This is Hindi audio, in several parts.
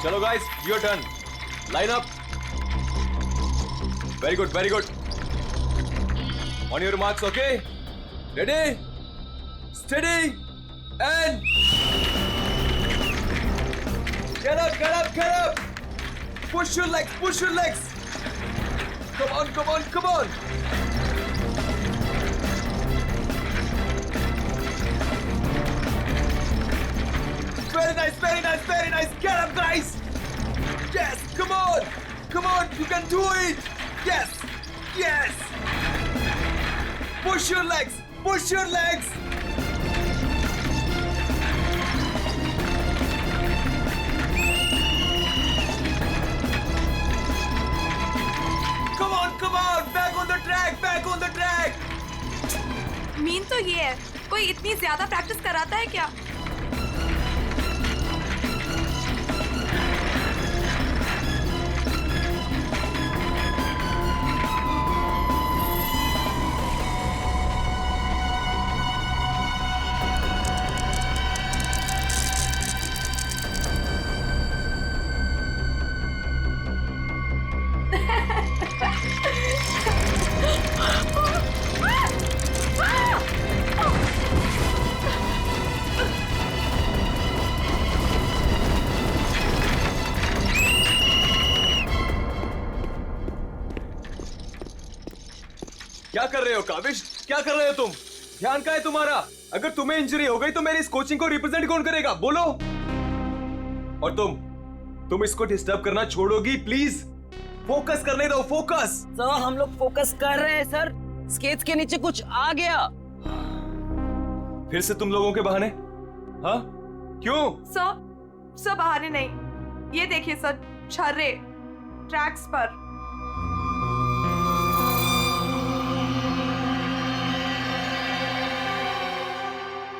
चलो guys, your turn. Line up. Very good, very good. On your marks, okay? Ready, steady and get up, get up, get up. Push your legs, push your legs. Come on, come on, come on. Very nice, very nice, very nice. Get up, guys. Yes, come on. Come on, you can do it. Yes, yes. Push your legs, push your legs. Come on, come on. Back on the track, back on the track. Mean तो ये है, कोई इतनी ज्यादा प्रैक्टिस कराता है क्या? क्या कर रहे हो काविश? क्या कर रहे हो तुम? ध्यान का है तुम्हारा? अगर तुम्हें इंजरी हो गई तो मेरी इस कोचिंग को रिप्रेजेंट कौन करेगा? बोलो. और तुम इसको डिस्टर्ब करना छोड़ोगी प्लीज? फोकस करने दो, फोकस. सर हम लोग फोकस कर रहे हैं सर. स्केट्स के नीचे कुछ आ गया. फिर से तुम लोगों के बहाने? हाँ? क्यों? सर बहाने नहीं. ये देखिए सर, छर्रे ट्रैक्स पर.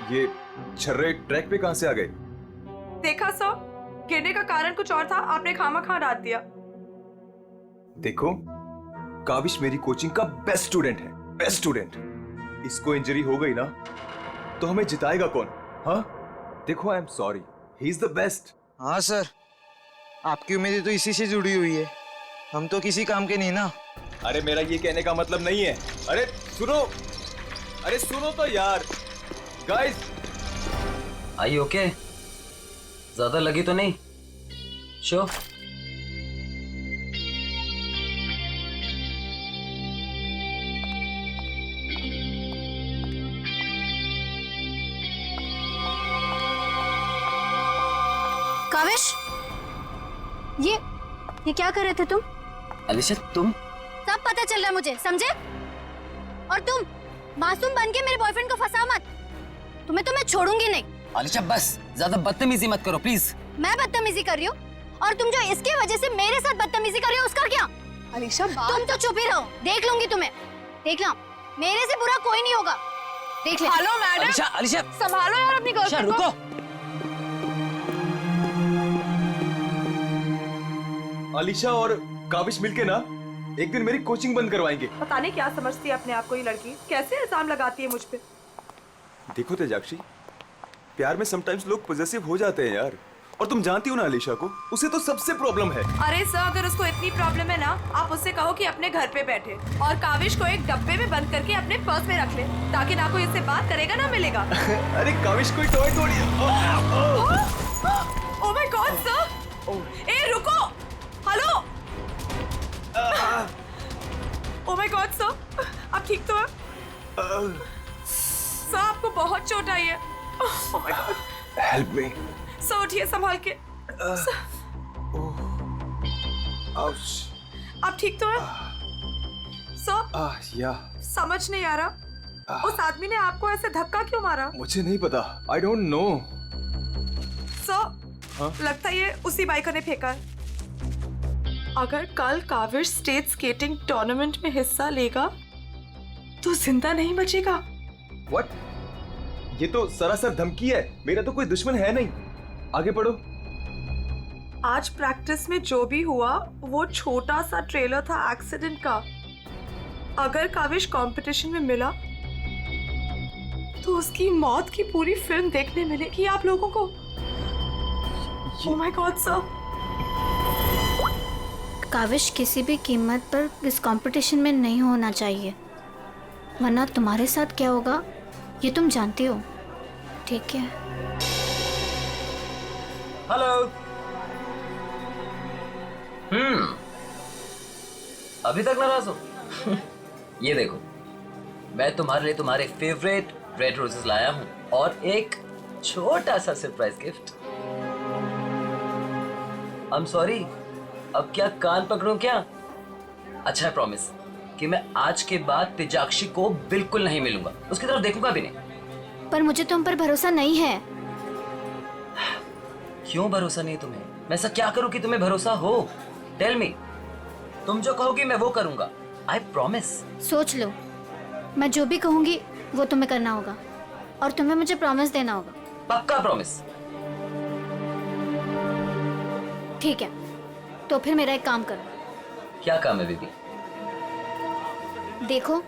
ये छर्रे ट्रैक पे कहां से आ गए? देखा सर, गिरने का कारण कुछ और था, आपने खामा डाल दिया. देखो, काविश मेरी कोचिंग का बेस्ट स्टूडेंट है, बेस्ट स्टूडेंट. इसको इंजरी हो गई ना तो हमें जिताएगा कौन? हाँ? देखो, I am sorry, he is the best. हाँ सर, आपकी उम्मीदें तो इसी से जुड़ी हुई है. हम तो किसी काम के नहीं ना. अरे मेरा ये कहने का मतलब नहीं है. अरे सुनो तो यार. गाइस, आई ओके? ज्यादा लगी तो नहीं? शो काविश, ये क्या कर रहे थे तुम? अलीशा तुम? सब पता चल रहा है मुझे, समझे? और तुम मासूम बन के मेरे बॉयफ्रेंड को फंसाओ मत. तुम्हें तो मैं छोड़ूंगी नहीं. अलीशा बस ज्यादा बदतमीजी मत करो प्लीज. मैं बदतमीजी कर रही हूँ और तुम जो इसकी वजह से मेरे साथ बदतमीजी कर रही हो उसका क्या? अलीशा तुम तो चुप ही रहो, देख लूंगी तुम्हें. देखना, मेरे से बुरा कोई नहीं होगा. देख ले. हेलो मैडम, अलीशा संभालो यार अपनी गर्लफ्रेंड को. रुको. अलीशा और काविश मिलके ना एक दिन मेरी कोचिंग बंद करवाएंगे. पता नहीं क्या समझती है अपने आप को ये लड़की, कैसे इल्जाम लगाती है मुझ पे. देखो तेजाक्षी, प्यार में समटाइम्स लोग पॉजेसिव हो जाते हैं यार. और तुम जानती हो ना अलीशा को, उसे तो सबसे प्रॉब्लम है. अरे सर, अगर उसको इतनी प्रॉब्लम है ना, आप उससे कहो कि अपने घर पे बैठे और काविश को एक डब्बे में बंद करके अपने पर्स में रख ले, ताकि ना कोई इससे बात करेगा ना मिलेगा. अरे काविश कोई टॉय थोड़ी है. Oh my god sir. ए रुको, hello. Oh my god sir, आप ठीक तो हैं? सर आपको बहुत चोट आई है. Oh my God. Help me. Sir उठिए संभाल के. आउच. आप ठीक तो हैं? सर या समझ नहीं आ रहा, उस आदमी ने आपको ऐसे धक्का क्यों मारा? मुझे नहीं पता, आई डोंट नो. सर लगता है ये उसी बाइकर ने फेंका है. अगर कल काविश स्टेट स्केटिंग टूर्नामेंट में हिस्सा लेगा तो जिंदा नहीं बचेगा. व्हाट? ये तो सरासर धमकी है. मेरा तो कोई दुश्मन है नहीं. आगे पढ़ो. आज प्रैक्टिस में जो भी हुआ वो छोटा सा ट्रेलर था एक्सीडेंट का. अगर काविश कंपटीशन में मिला तो उसकी मौत की पूरी फिल्म देखने मिलेगी आप लोगों को. Oh my god sir. काविश किसी भी कीमत पर इस कंपटीशन में नहीं होना चाहिए, वरना तुम्हारे साथ क्या होगा ये तुम जानती हो, ठीक है? हेलो। अभी तक नाराज हो? ये देखो, मैं तुम्हारे लिए तुम्हारे फेवरेट रेड रोजेस लाया हूँ और एक छोटा सा surprise gift. I am sorry, अब क्या कान पकड़ूं क्या? अच्छा है, प्रॉमिस कि मैं आज के बाद तेजाक्षी को बिल्कुल नहीं मिलूंगा, उसकी तरफ देखूंगा भी नहीं। पर मुझे तुम पर भरोसा नहीं है। क्यों भरोसा नहीं तुम्हें? मैं ऐसा क्या करूं कि तुम्हें भरोसा हो? Tell me. तुम जो कहोगी मैं वो करूंगा, आई प्रॉमिस। सोच लो, मैं जो भी कहूंगी वो तुम्हें करना होगा और तुम्हें मुझे प्रॉमिस देना होगा। पक्का प्रॉमिस। ठीक है, तो फिर मेरा एक काम करो। क्या काम है बेबी? देखो,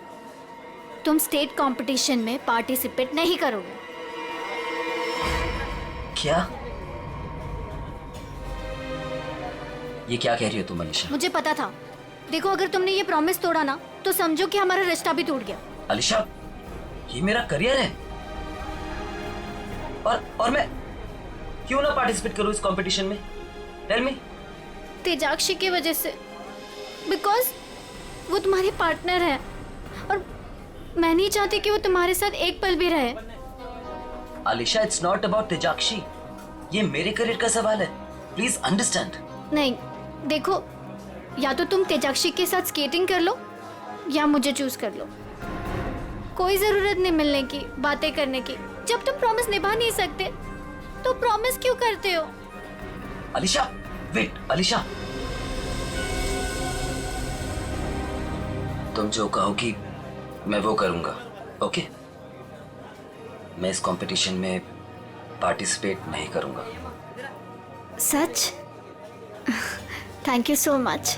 तुम स्टेट कंपटीशन में पार्टिसिपेट नहीं करोगे। क्या? ये क्या कह रही हो तुम अलीशा? मुझे पता था। देखो, अगर तुमने ये प्रॉमिस तोड़ा ना तो समझो कि हमारा रिश्ता भी टूट गया। अलीशा, ये मेरा करियर है और मैं क्यों ना पार्टिसिपेट करूं इस कंपटीशन में? Tell me. तेजाक्षी की वजह से, बिकॉज वो तुम्हारी पार्टनर है और मैं नहीं चाहती कि वो तुम्हारे साथ एक पल भी रहे। अलीशा, इट्स नॉट अबाउट तेजाक्षी, ये मेरे करियर का सवाल है, प्लीज अंडरस्टैंड। नहीं, देखो, या तो तुम तेजाक्षी के साथ स्केटिंग कर लो या मुझे चूज कर लो। कोई जरूरत नहीं मिलने की, बातें करने की। जब तुम प्रॉमिस निभा नहीं सकते तो प्रॉमिस क्यों करते हो? अलीशा, वेट अलीशा, तुम जो कहोगी मैं वो करूंगा, ओके? मैं इस कंपटीशन में पार्टिसिपेट नहीं करूंगा। सच? Thank you so much.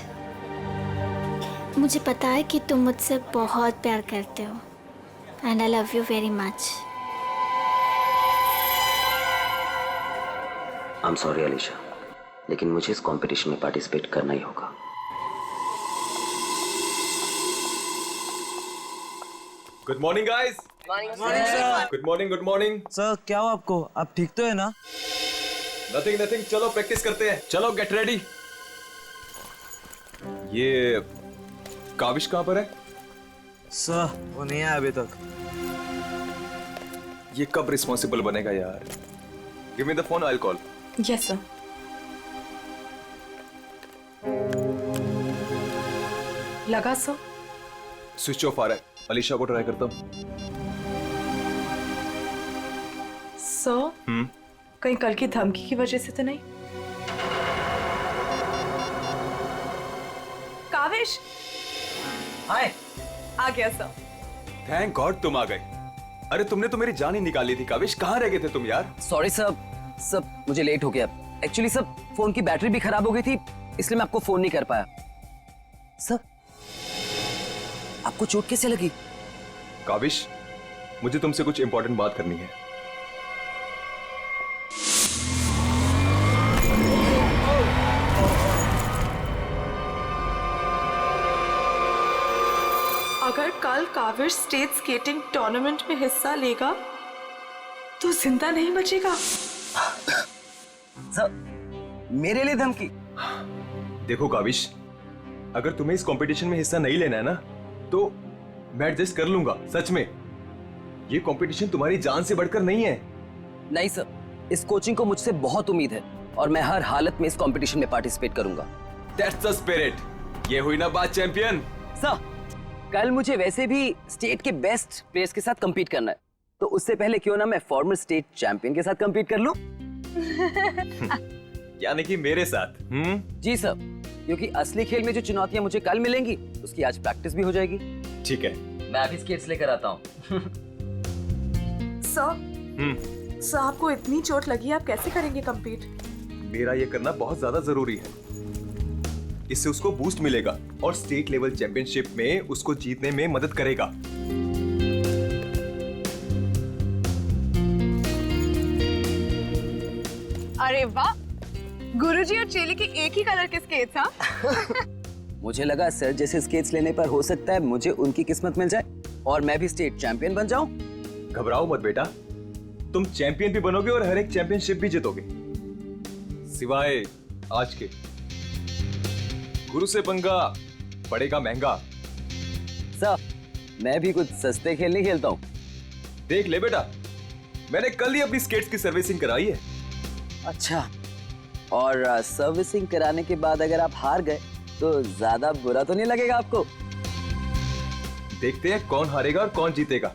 मुझे पता है कि तुम मुझसे बहुत प्यार करते हो and I love you very much. I am sorry Alisha, लेकिन मुझे इस कंपटीशन में पार्टिसिपेट करना ही होगा। Good morning guys. Good morning, good morning. Sir क्या हो आपको? आप ठीक तो है ना? नथिंग नथिंग, चलो प्रैक्टिस करते हैं। चलो गेट रेडी। ये काविश कहां पर है? सर वो नहीं आया अभी तक। ये कब रिस्पॉन्सिबल बनेगा यार? Give me the phone, I will call. Yes sir. लगा सर? स्विच ऑफ आ रहा है। अलीशा को ट्राई करता हूँ। सर, कहीं कल की धमकी की वजह से तो नहीं? काविश हाय। आ गया सर। थैंक गॉड तुम आ गए। अरे तुमने तो मेरी जान ही निकाली थी काविश, कहाँ रह गए थे तुम यार? सॉरी सर, मुझे लेट हो गया। एक्चुअली सर, फोन की बैटरी भी खराब हो गई थी, इसलिए मैं आपको फोन नहीं कर पाया। सर, आपको चोट कैसे लगी? काविश, मुझे तुमसे कुछ इंपॉर्टेंट बात करनी है। अगर कल काविश स्टेट स्केटिंग टूर्नामेंट में हिस्सा लेगा तो जिंदा नहीं बचेगा। सर, मेरे लिए धमकी? देखो काविश, अगर तुम्हें इस कंपटीशन में हिस्सा नहीं लेना है ना तो मैं एडजस्ट कर लूंगा। सच में, ये कंपटीशन तुम्हारी जान से बढ़कर नहीं है। नहीं सर, इस कोचिंग को मुझसे बहुत उम्मीद है और मैं हर हालत में इस कंपटीशन में पार्टिसिपेट करूंगा। That's the spirit. ये हुई ना बात चैंपियन। सर, कल मुझे वैसे भी स्टेट के बेस्ट प्लेयर्स के साथ compete करना है, तो उससे पहले क्यों ना मैं फॉर्मर स्टेट चैंपियन के साथ compete कर लूं? यानी कि मेरे साथ? जी सर, क्योंकि असली खेल में जो चुनौतियां मुझे कल मिलेंगी उसकी आज प्रैक्टिस भी हो जाएगी। ठीक है। मैं अभी स्केट्स लेकर आता हूँ। सर, आपको इतनी चोट लगी, आप कैसे करेंगे कंपीट? मेरा ये करना बहुत ज्यादा जरूरी है। इससे उसको बूस्ट मिलेगा और स्टेट लेवल चैंपियनशिप में उसको जीतने में मदद करेगा। अरे वाह, गुरुजी और चेली के एक ही कलर के स्केट्स। हाँ, मुझे लगा सर जैसे स्केट्स लेने पर हो सकता है मुझे उनकी किस्मत मिल जाए और मैं भी स्टेट चैंपियन बन जाऊं। घबराओ मत बेटा, तुम चैंपियन भी बनोगे और हर एक चैंपियनशिप भी जीतोगे, सिवाय आज के। गुरु से पंगा पड़ेगा महंगा। सर मैं भी कुछ सस्ते खेल नहीं खेलता हूँ। देख ले बेटा, मैंने कल ही अपनी स्केट्स की सर्विसिंग कराई है। अच्छा, और सर्विसिंग कराने के बाद अगर आप हार गए तो ज्यादा बुरा तो नहीं लगेगा आपको? देखते हैं कौन हारेगा और कौन जीतेगा।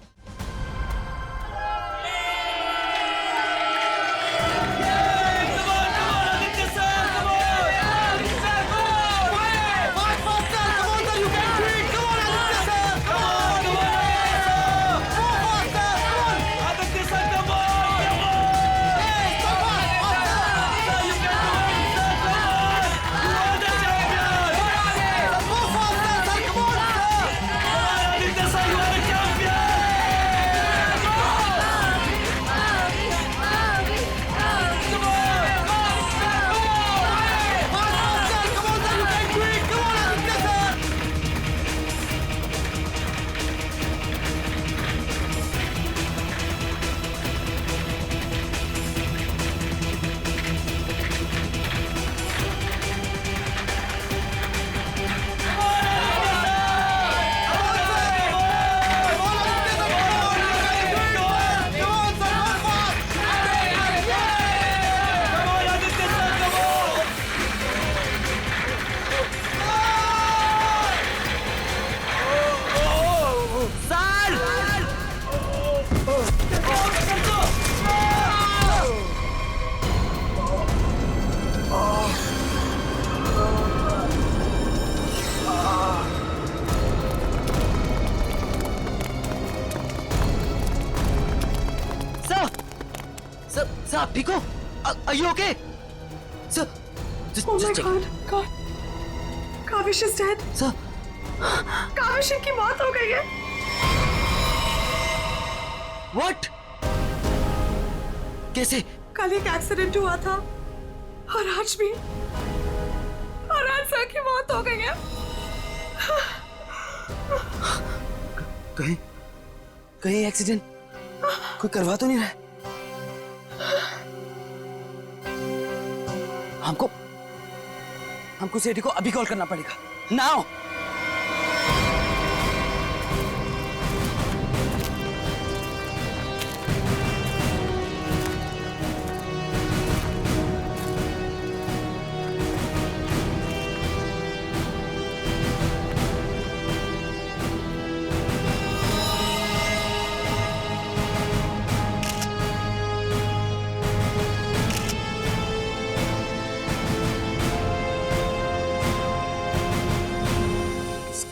सर आप ठीक हो? Are you okay? Sir, Oh my God, God. Kaavish is dead. Sir. Kaavish की मौत हो गई है। What? कैसे? कल एक एक्सीडेंट हुआ था और आज भी, और आज सर की मौत हो गई है। कहीं एक्सीडेंट कोई करवा तो नहीं रहा है? हमको सेठी को अभी कॉल करना पड़ेगा। नाउ।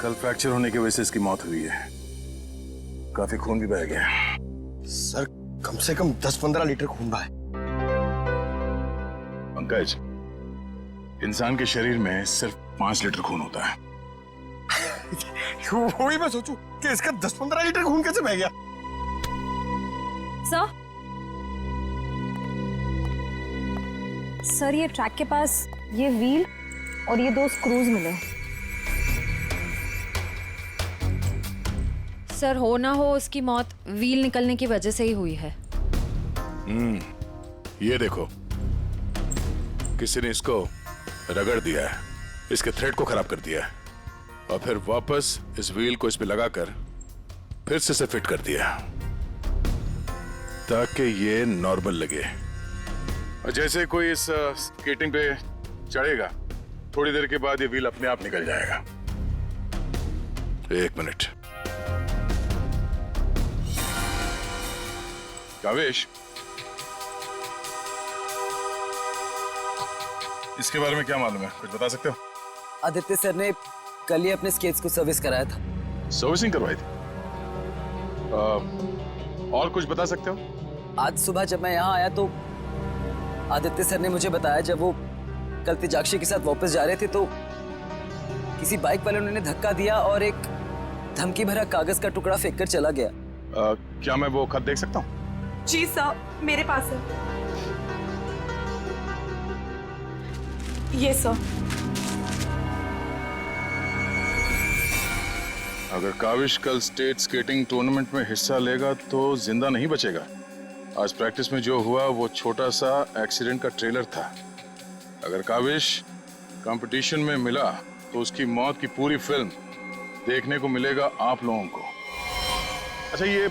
कल फ्रैक्चर होने की वजह से इसकी मौत हुई है। काफी खून भी बह गया। सर कम से कम 10-15 लीटर खून बहा है। पंकज, इंसान के शरीर में सिर्फ 5 लीटर खून होता है। वही मैं सोचूं कि इसका 10-15 लीटर खून कैसे बह गया। सर ये ट्रैक के पास ये व्हील और ये 2 स्क्रूज मिले। सर हो ना हो उसकी मौत व्हील निकलने की वजह से ही हुई है। ये देखो, किसी ने इसको रगड़ दिया है, इसके थ्रेड को खराब कर दिया है और फिर वापस इस व्हील को इस पे लगाकर फिर से इसे फिट कर दिया ताकि ये नॉर्मल लगे। और जैसे कोई इस स्केटिंग पे चढ़ेगा, थोड़ी देर के बाद ये व्हील अपने आप निकल जाएगा। 1 मिनट। कावेश, इसके बारे में क्या मालूम है? कुछ बता सकते हो? आदित्य सर ने कल ही अपने स्केट्स को सर्विस कराया था। सर्विसिंग करवाई थी? और कुछ बता सकते हो? आज सुबह जब मैं यहाँ आया तो आदित्य सर ने मुझे बताया जब वो कल तेजाक्षी के साथ वापस जा रहे थे तो किसी बाइक वाले ने धक्का दिया और एक धमकी भरा कागज का टुकड़ा फेंक कर चला गया। क्या मैं वो खत देख सकता हूँ? जी सर, मेरे पास है। ये सर। अगर काविश कल स्टेट स्केटिंग टूर्नामेंट में हिस्सा लेगा तो जिंदा नहीं बचेगा। आज प्रैक्टिस में जो हुआ वो छोटा सा एक्सीडेंट का ट्रेलर था। अगर काविश कंपटीशन में मिला तो उसकी मौत की पूरी फिल्म देखने को मिलेगा आप लोगों को। अच्छा, ये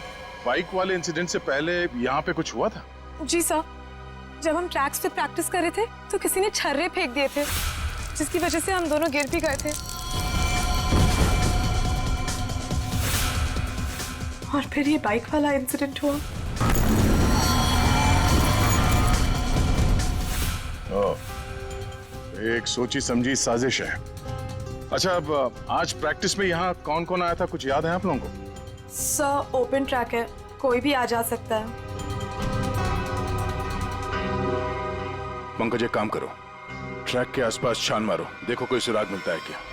बाइक वाले इंसिडेंट से पहले यहाँ पे कुछ हुआ था? जी सर, जब हम ट्रैक्स पे प्रैक्टिस कर रहे थे तो किसी ने छर्रे फेंक दिए थे, जिसकी वजह से हम दोनों गिर भी गए थे। और फिर ये बाइक वाला इंसिडेंट हुआ। एक सोची समझी साजिश है। अच्छा, अब आज प्रैक्टिस में यहाँ कौन कौन आया था, कुछ याद है आप लोगों को? सर ओपन ट्रैक है, कोई भी आ जा सकता है। पंकज, एक काम करो, ट्रैक के आसपास छान मारो, देखो कोई सुराग मिलता है क्या।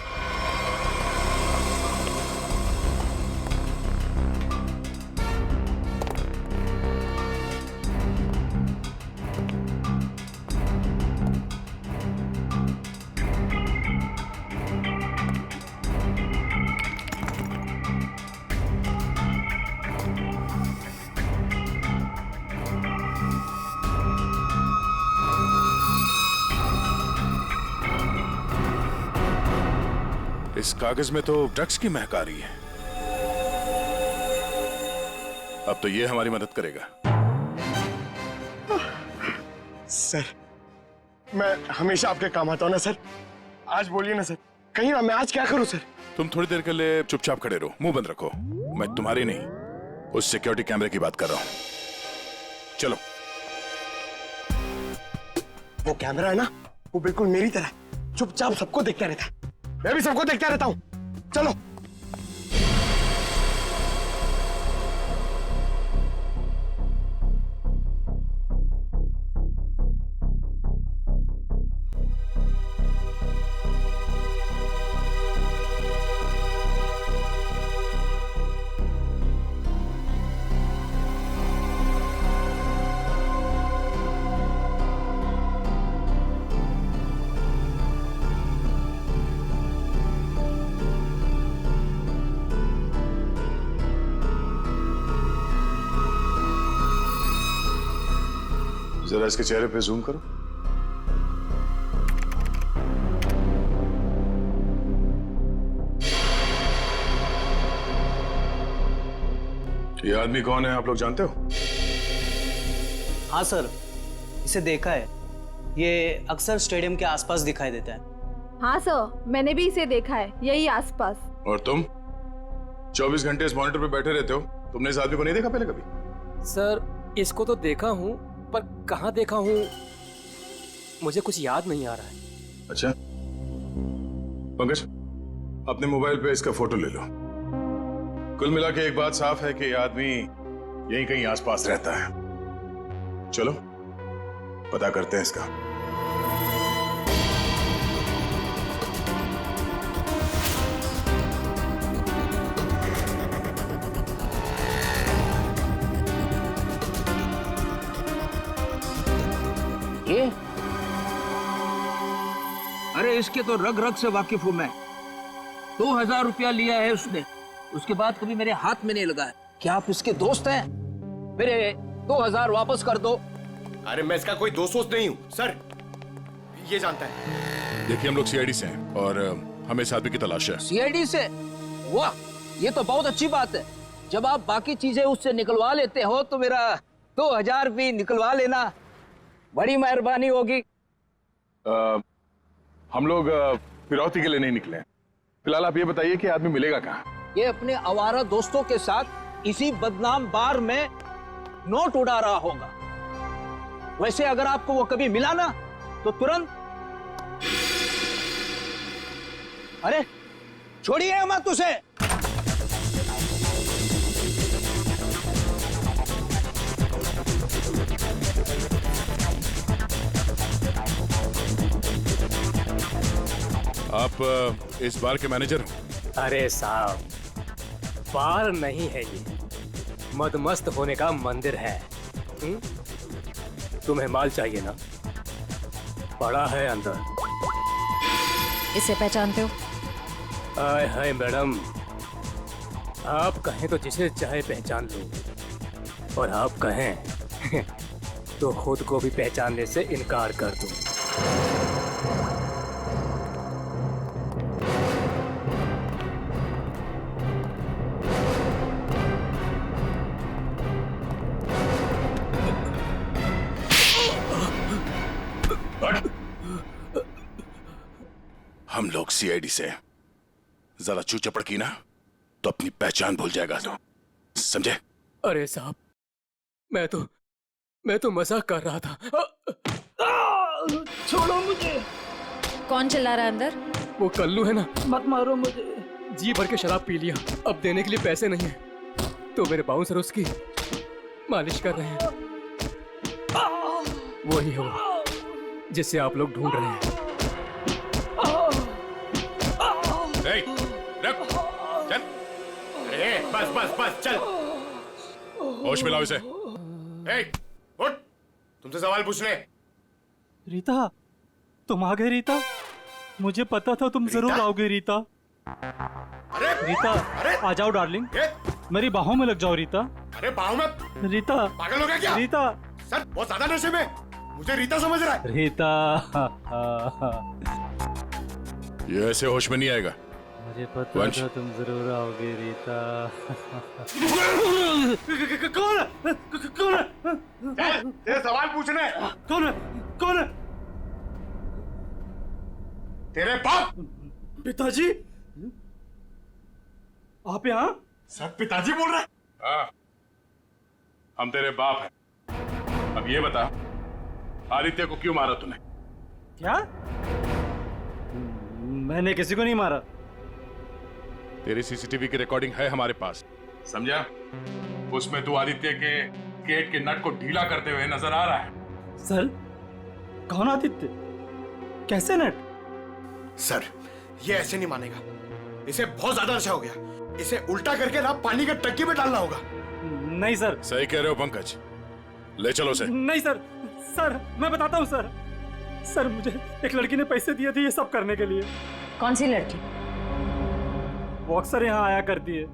इस कागज में तो ड्रग्स की महक आ रही है। अब तो ये हमारी मदद करेगा। सर, मैं हमेशा आपके काम आता हूँ ना सर। आज बोलिए ना सर, कहीं ना मैं आज क्या करूँ सर? तुम थोड़ी देर के लिए चुपचाप खड़े रहो, मुंह बंद रखो। मैं तुम्हारी नहीं, उस सिक्योरिटी कैमरे की बात कर रहा हूं। चलो। वो कैमरा है ना, वो बिल्कुल मेरी तरह चुपचाप सबको देखता रहता है। मैं भी सबको देखता रहता हूँ। चलो। जरा इसके चेहरे पे जूम करो। ये आदमी कौन है, आप लोग जानते हो? हाँ सर, इसे देखा है। ये अक्सर स्टेडियम के आसपास दिखाई देता है। हाँ सर, मैंने भी इसे देखा है, यही आसपास। और तुम 24 घंटे इस मॉनिटर पे बैठे रहते हो, तुमने इस आदमी को नहीं देखा पहले कभी? सर, इसको तो देखा हूँ, पर कहाँ देखा हूँ मुझे कुछ याद नहीं आ रहा है। अच्छा पंकज, अपने मोबाइल पे इसका फोटो ले लो। कुल मिला के एक बात साफ है कि ये आदमी यहीं कहीं आसपास रहता है। चलो पता करते हैं इसका। ये? अरे इसके तो रग रग से वाकिफ हूं मैं। 2000 रुपया लिया है उसने, उसके बाद कभी मेरे हाथ में नहीं लगा है। क्या आप इसके दोस्त हैं? मेरे 2000 वापस कर दो। अरे मैं इसका कोई दोस्त वोस्त नहीं हूँ सर, ये जानता है। देखिए हम लोग सीआईडी से हैं और हमें इस आदमी की तलाश है। सीआईडी से? वाह, ये तो बहुत अच्छी बात है। जब आप बाकी चीजें उससे निकलवा लेते हो तो मेरा 2000 भी निकलवा लेना, बड़ी मेहरबानी होगी। हम लोग फिरौती के लिए नहीं निकले। फिलहाल आप ये बताइए कि आदमी मिलेगा कहाँ? ये अपने आवारा दोस्तों के साथ इसी बदनाम बार में नोट उड़ा रहा होगा। वैसे अगर आपको वो कभी मिला ना तो तुरंत, अरे छोड़िए मत उसे। आप इस बार के मैनेजर हो? अरे साहब, बार नहीं है ये, मदमस्त होने का मंदिर है। तुम्हें माल चाहिए ना, पड़ा है अंदर। इसे पहचानते हो? आय हाय मैडम, आप कहें तो जिसे चाहे पहचान लो, और आप कहें तो खुद को भी पहचानने से इनकार कर दूं। हम लोग सीआईडी से जरा चू चपड़ की ना तो अपनी पहचान भूल जाएगा, तो समझे? अरे साहब, मैं तो मजाक कर रहा था। छोड़ो मुझे। कौन चिल्ला रहा है अंदर? वो कल्लू है ना, मत मारो मुझे। जी भर के शराब पी लिया, अब देने के लिए पैसे नहीं है, तो मेरे बाउंसर उसकी मालिश कर रहे हैं। वही है वो जिसे आप लोग ढूंढ रहे हैं। रुक, चल। बस बस बस चल, होश में लाओ इसे। उठ, तुमसे सवाल पूछने। रीता, तुम आ गए रीता? मुझे पता था तुम जरूर आओगे रीता। अरे रीता, आ जाओ डार्लिंग, मेरी बाहों में लग जाओ रीता। अरे बाहों में? रीता, पागल हो गया क्या? रीता सर बहुत ज्यादा नशे में, मुझे रीता समझ रहा है। रीता, ये ऐसे होश में नहीं आएगा। मुझे पता था तुम जरूर आओगे रीता। कौन है? कौन है? तेरे सवाल पूछने। कौन है? कौन है? तेरे बाप। पिताजी, आप यहाँ? सब पिताजी बोल रहे हैं। हाँ, हम तेरे बाप हैं। अब ये बता, आदित्य को क्यों मारा तूने? क्या? मैंने किसी को नहीं मारा। तेरी सीसीटीवी की रिकॉर्डिंग है हमारे पास, समझा? उसमें तू आदित्य के गेट के नट को ढीला करते हुए नजर आ रहा है। सर, कौन आदित्य? कैसे नट? सर, ये ऐसे नहीं मानेगा। इसे बहुत ज्यादा नशा हो गया। इसे उल्टा करके ना पानी के टंकी में डालना होगा। नहीं सर। सही कह रहे हो पंकज, ले चलो उसे। नहीं सर, सर मैं बताता हूँ सर। सर, मुझे एक लड़की ने पैसे दिए थे ये सब करने के लिए। कौन सी लड़की? वो अक्सर यहाँ आया करती है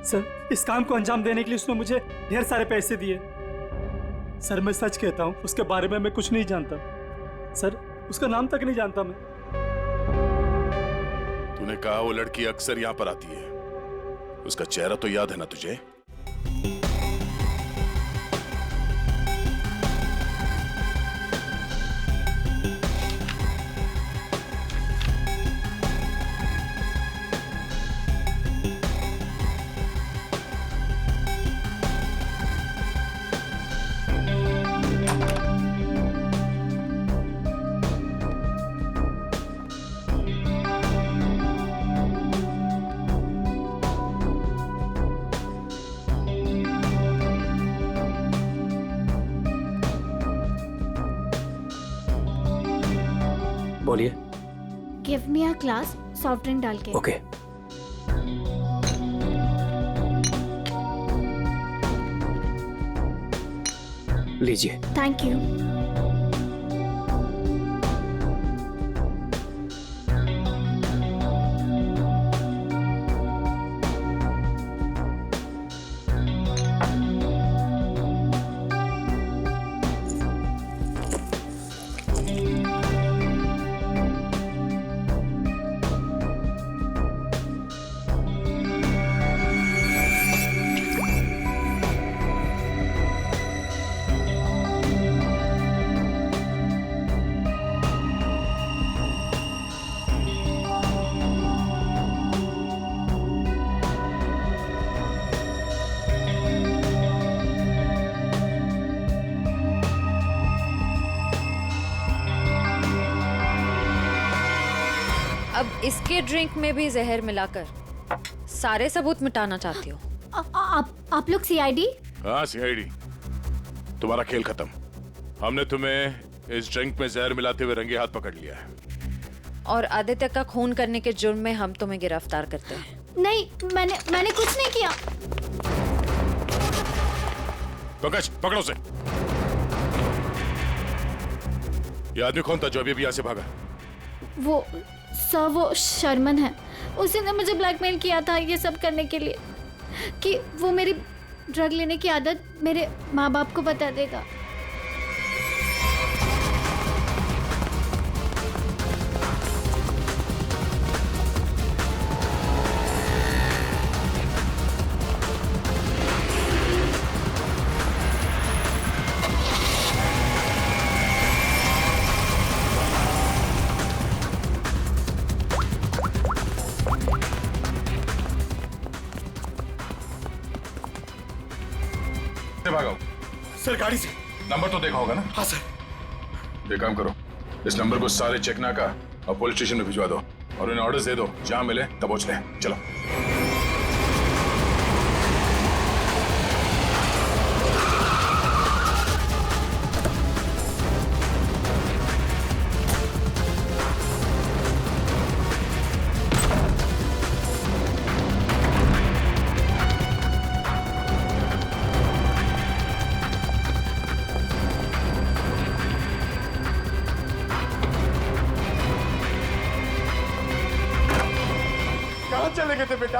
सर। इस काम को अंजाम देने के लिए उसने मुझे ढेर सारे पैसे दिए। सर, मैं सच कहता हूँ, उसके बारे में मैं कुछ नहीं जानता सर। उसका नाम तक नहीं जानता मैं। तूने कहा वो लड़की अक्सर यहाँ पर आती है, उसका चेहरा तो याद है ना तुझे? बोलिए। Give me a glass soft drink डाल के। ओके। लीजिए। Thank you. अब इसके ड्रिंक में भी जहर मिलाकर सारे सबूत मिटाना चाहती हो? आप लोग सीआईडी? हाँ सीआईडी। तुम्हारा खेल खत्म। हमने तुम्हें इस ड्रिंक में जहर मिलाते हुए रंगे हाथ पकड़ लिया है, और आदित्य का खून करने के जुर्म में हम तुम्हें गिरफ्तार करते हैं। नहीं, मैंने कुछ नहीं किया। पंकज, पकड़ो उसे। ये आदमी कौन था जो अभी यहाँ से भागा? वो सर, वो शर्मन है। उसी ने मुझे ब्लैकमेल किया था ये सब करने के लिए, कि वो मेरी ड्रग लेने की आदत मेरे माँ बाप को बता देगा। भागो सर गाड़ी से। नंबर तो देखा होगा ना? हाँ सर। एक काम करो, इस नंबर को सारे चेकना का और पुलिस स्टेशन में भिजवा दो और उन्हें ऑर्डर्स दे दो, जहां मिले तब पहुंच ले। चलो। कहाँ चले गए थे बेटा?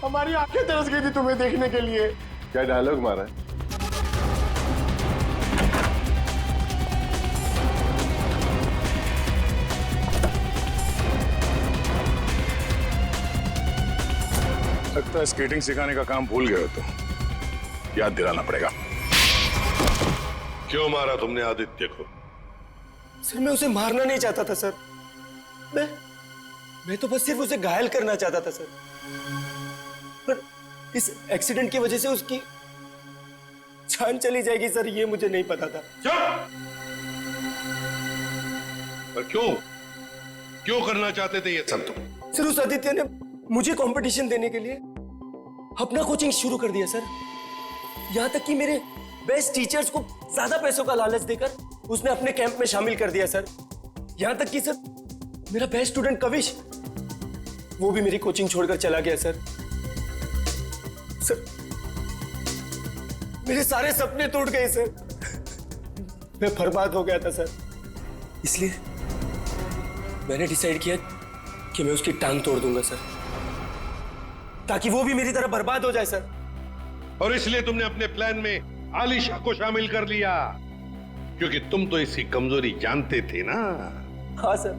हमारी आंखें तरस गई थी तुम्हें देखने के लिए। क्या डायलॉग मारा है? लगता है स्केटिंग सिखाने का काम भूल गए हो तो याद दिलाना पड़ेगा। क्यों मारा तुमने आदित्य को? सर मैं उसे मारना नहीं चाहता था सर। मैं तो बस सिर्फ उसे घायल करना चाहता था सर। पर इस एक्सीडेंट की वजह से उसकी जान चली जाएगी सर, ये मुझे नहीं पता था। पर क्यों करना चाहते थे ये सब तुम? सर उस आदित्य ने मुझे कंपटीशन देने के लिए अपना कोचिंग शुरू कर दिया सर। यहां तक कि मेरे बेस्ट टीचर्स को ज्यादा पैसों का लालच देकर उसने अपने कैंप में शामिल कर दिया सर। यहां तक कि सर मेरा बेस्ट स्टूडेंट कविश, वो भी मेरी कोचिंग छोड़कर चला गया सर। सर मेरे सारे सपने टूट गए सर। मैं बर्बाद हो गया था सर। इसलिए मैंने डिसाइड किया कि मैं उसकी टांग तोड़ दूंगा सर, ताकि वो भी मेरी तरह बर्बाद हो जाए सर। और इसलिए तुमने अपने प्लान में आलिशा को शामिल कर लिया, क्योंकि तुम तो इसकी कमजोरी जानते थे ना। हाँ सर,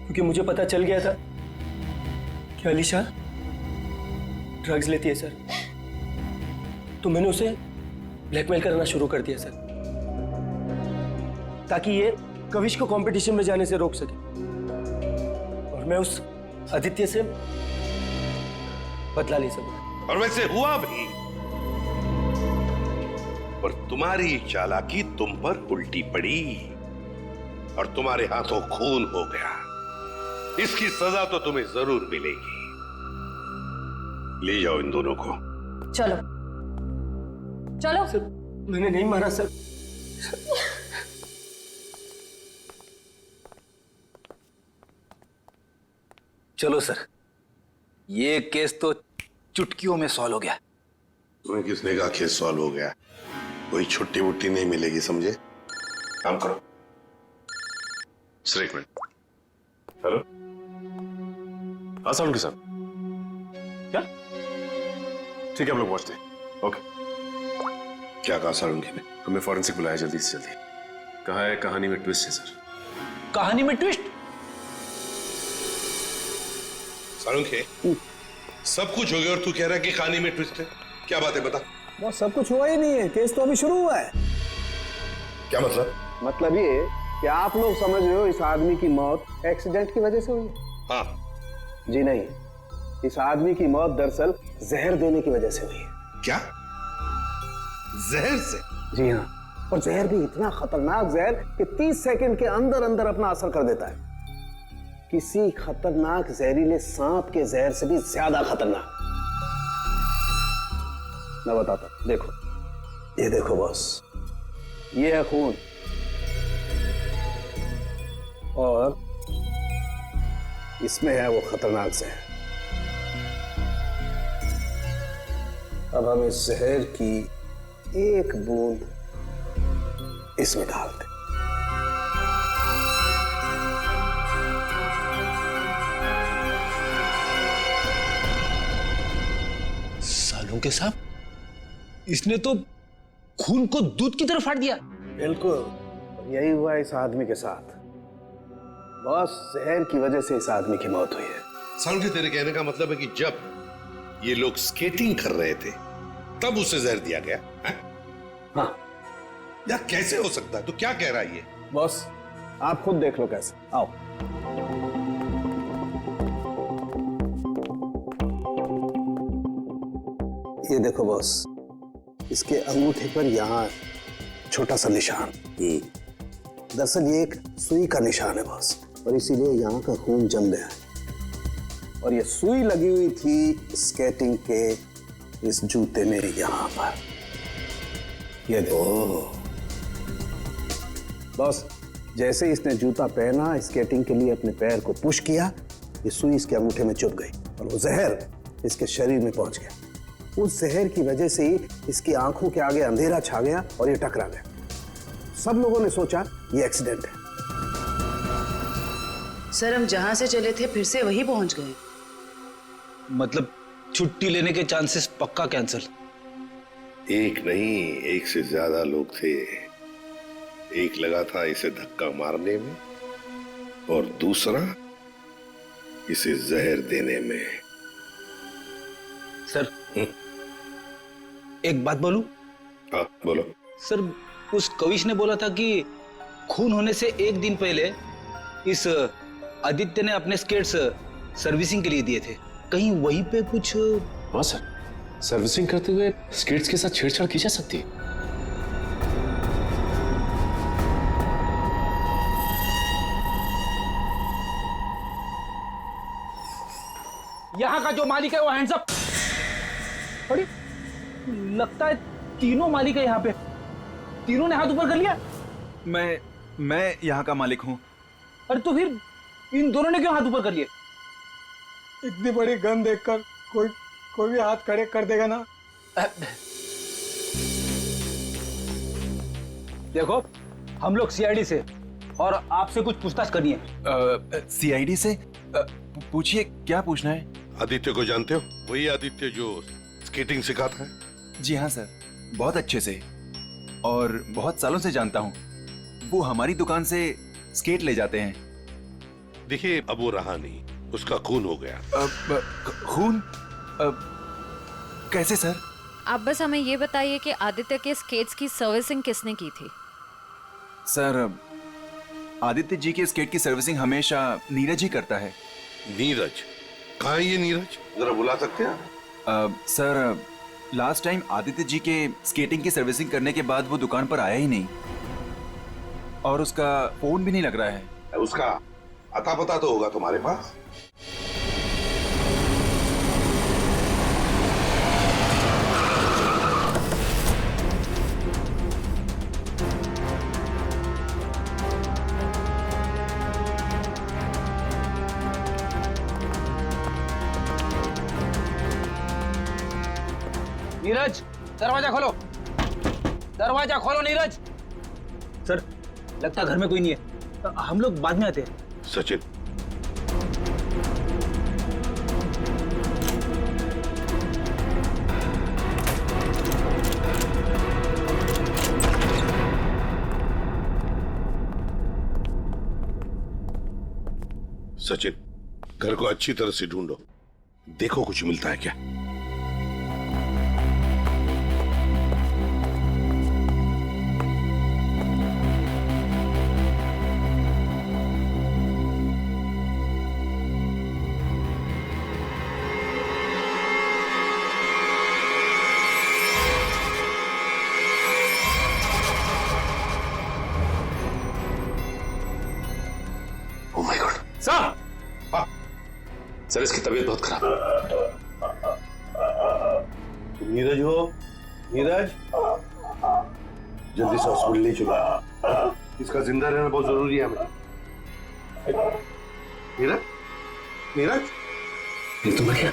क्योंकि मुझे पता चल गया था कि आलिशा ड्रग्स लेती है सर, तो मैंने उसे ब्लैकमेल करना शुरू कर दिया सर, ताकि ये कविश को कंपटीशन में जाने से रोक सके और मैं उस आदित्य से बदला ले सकूं। और वैसे हुआ भी, पर तुम्हारी चालाकी तुम पर उल्टी पड़ी और तुम्हारे हाथों खून हो गया। इसकी सजा तो तुम्हें जरूर मिलेगी। ले जाओ इन दोनों को। चलो चलो। सर मैंने नहीं मारा सर। चलो सर, ये केस तो चुटकियों में सॉल्व हो गया। तुम्हें किसने कहा केस सॉल्व हो गया? कोई छुट्टी वुट्टी नहीं मिलेगी, समझे? काम करो। सर एक मिनट। हेलो, हाँ सालुंकी साहब। क्या? ठीक है, हम लोग पहुंचते हैं। ओके। क्या कहा सालुंकी ने? हमें फॉरेंसिक बुलाया जल्दी से जल्दी। कहा है कहानी में ट्विस्ट है सर। कहानी में ट्विस्ट? सालुंकी, सब कुछ हो गया और तू कह रहा है कि कहानी में ट्विस्ट है? क्या बात है, बता। वो सब कुछ हुआ ही नहीं है, केस तो अभी शुरू हुआ है। क्या मतलब? मतलब ये कि आप लोग समझ रहे हो इस आदमी की मौत एक्सीडेंट की वजह से हुई है। हाँ। जी नहीं, इस आदमी की मौत दरअसल जहर देने की वजह से हुई है। क्या? जहर से? जी हाँ, और जहर भी इतना खतरनाक जहर कि 30 सेकंड के अंदर अंदर अपना असर कर देता है। किसी खतरनाक जहरीले सांप के जहर से भी ज्यादा खतरनाक। मैं बताता हूं, देखो, ये देखो बॉस, ये है खून और इसमें है वो खतरनाक जहर। अब हम इस जहर की एक बूंद इसमें डालते। लंके साहब, इसने तो खून को दूध की तरह फाड़ दिया। बिल्कुल यही हुआ इस आदमी के साथ। बॉस, जहर की वजह से इस आदमी की मौत हुई है। समझे, तेरे कहने का मतलब है कि जब ये लोग स्केटिंग कर रहे थे तब उसे जहर दिया गया है? हाँ। यार कैसे हो सकता है? तो क्या कह रहा है ये? बॉस आप खुद देख लो कैसे। आओ। ये देखो बॉस, इसके अंगूठे पर यहाँ छोटा सा निशान। दरअसल ये एक सुई का निशान है बॉस, और इसीलिए यहाँ का खून जम गया है। और ये सुई लगी हुई थी स्केटिंग के इस जूते में यहाँ पर। ये देखो बॉस, जैसे ही इसने जूता पहना, स्केटिंग के लिए अपने पैर को पुश किया, ये सुई इसके अंगूठे में चुभ गई और वो जहर इसके शरीर में पहुंच गया। उस जहर की वजह से ही इसकी आंखों के आगे अंधेरा छा गया और ये टकरा गया। सब लोगों ने सोचा ये एक्सीडेंट है। सर, हम जहां से चले थे फिर से वही पहुंच गए। मतलब छुट्टी लेने के चांसेस पक्का कैंसिल। एक नहीं, एक से ज्यादा लोग थे। एक लगा था इसे धक्का मारने में और दूसरा इसे जहर देने में। सर एक बात बोलूं? हाँ बोलो। सर, उस कविश ने बोला था कि खून होने से एक दिन पहले इस आदित्य ने अपने स्केट्स सर्विसिंग के लिए दिए थे। कहीं वहीं पे कुछ? हाँ सर, सर्विसिंग करते हुए स्केट्स के साथ छेड़छाड़ की जा सकती है। यहाँ का जो मालिक है वो हैंड्स अप। अरे लगता है तीनों मालिक है यहाँ पे। तीनों ने हाथ ऊपर कर लिया। मैं यहाँ का मालिक हूँ। अरे तो फिर इन दोनों ने क्यों हाथ ऊपर कर लिए? इतनी बड़ी गन देखकर कोई भी हाथ खड़े कर देगा ना। देखो, हम लोग सीआईडी से और आपसे कुछ पूछताछ करनी है। सीआईडी से? पूछिए, क्या पूछना है? आदित्य को जानते हो? वही आदित्य जो स्केटिंग सिखाता है? जी हाँ सर, बहुत अच्छे से और बहुत सालों से जानता हूँ। वो हमारी दुकान से स्केट ले जाते हैं। देखिए, अब वो रहा नहीं, उसका खून हो गया। खून? कैसे सर? आप बस हमें ये बताइए कि आदित्य के स्केट्स की सर्विसिंग किसने की थी? सर, आदित्य जी के स्केट की सर्विसिंग हमेशा नीरज ही करता है। नीरज? कहाँ है ये नीरज? जरा बुला सकते हैं? Sir, last time Aditya ji के स्केटिंग की सर्विसिंग करने के बाद वो दुकान पर आया ही नहीं और उसका फोन भी नहीं लग रहा है। उसका अता पता तो होगा तुम्हारे पास? नीरज, दरवाजा खोलो। दरवाजा खोलो नीरज। सर, लगता घर में कोई नहीं है, हम लोग बाद में आते हैं। सचिन, सचिन, घर को अच्छी तरह से ढूंढो, देखो कुछ मिलता है क्या। सर, इसकी तबीयत बहुत खराब है। नीरज हो? नीरज, जल्दी से हॉस्पिटल ले चलो, इसका जिंदा रहना बहुत जरूरी है हमें। नीरज, नीरज, ये तो बढ़िया।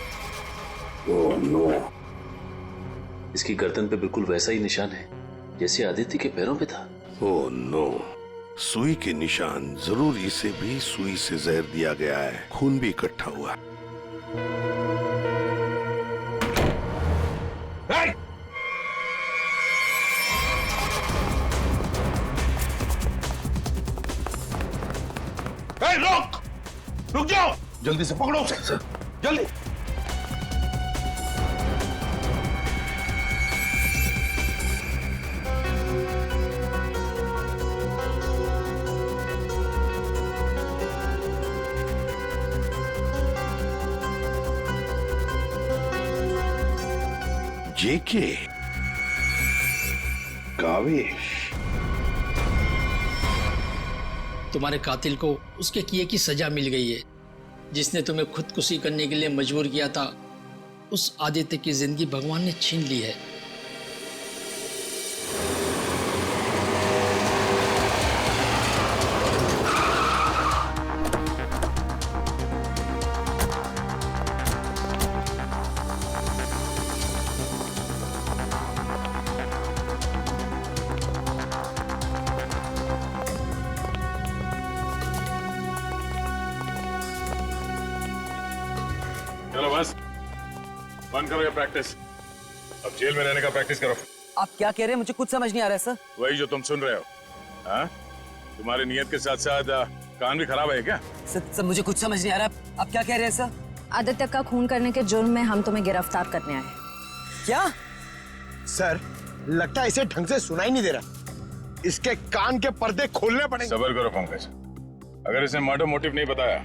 ओह नो, इसकी गर्दन पे बिल्कुल वैसा ही निशान है जैसे आदित्य के पैरों पे था। ओह नो, सुई के निशान, जरूर इसे भी सुई से जहर दिया गया है, खून भी इकट्ठा हुआ। रोक, रुक जाओ, जल्दी से पकड़ो उसे, जल्दी। जेके कावेश, तुम्हारे कातिल को उसके किए की सजा मिल गई है। जिसने तुम्हें खुदकुशी करने के लिए मजबूर किया था, उस आदित्य की जिंदगी भगवान ने छीन ली है। चलो बस बंद करो ये प्रैक्टिस, अब जेल में रहने का प्रैक्टिस करो। आप क्या कह रहे हैं? मुझे कुछ समझ नहीं आ रहा है सर। वही जो तुम सुन रहे हो। हाँ, तुम्हारी नियत के साथ साथ कान भी खराब है क्या? सर मुझे कुछ समझ नहीं आ रहा। आप क्या कह रहे हैं सर? आदित्य का खून करने के जुर्म में हम तुम्हें गिरफ्तार करने आए। क्या? सर लगता है इसे ढंग से सुनाई नहीं दे रहा, इसके कान के पर्दे खोलने पड़ेंगे। सबर करो पंकज, अगर इसने मर्डर मोटिव नहीं बताया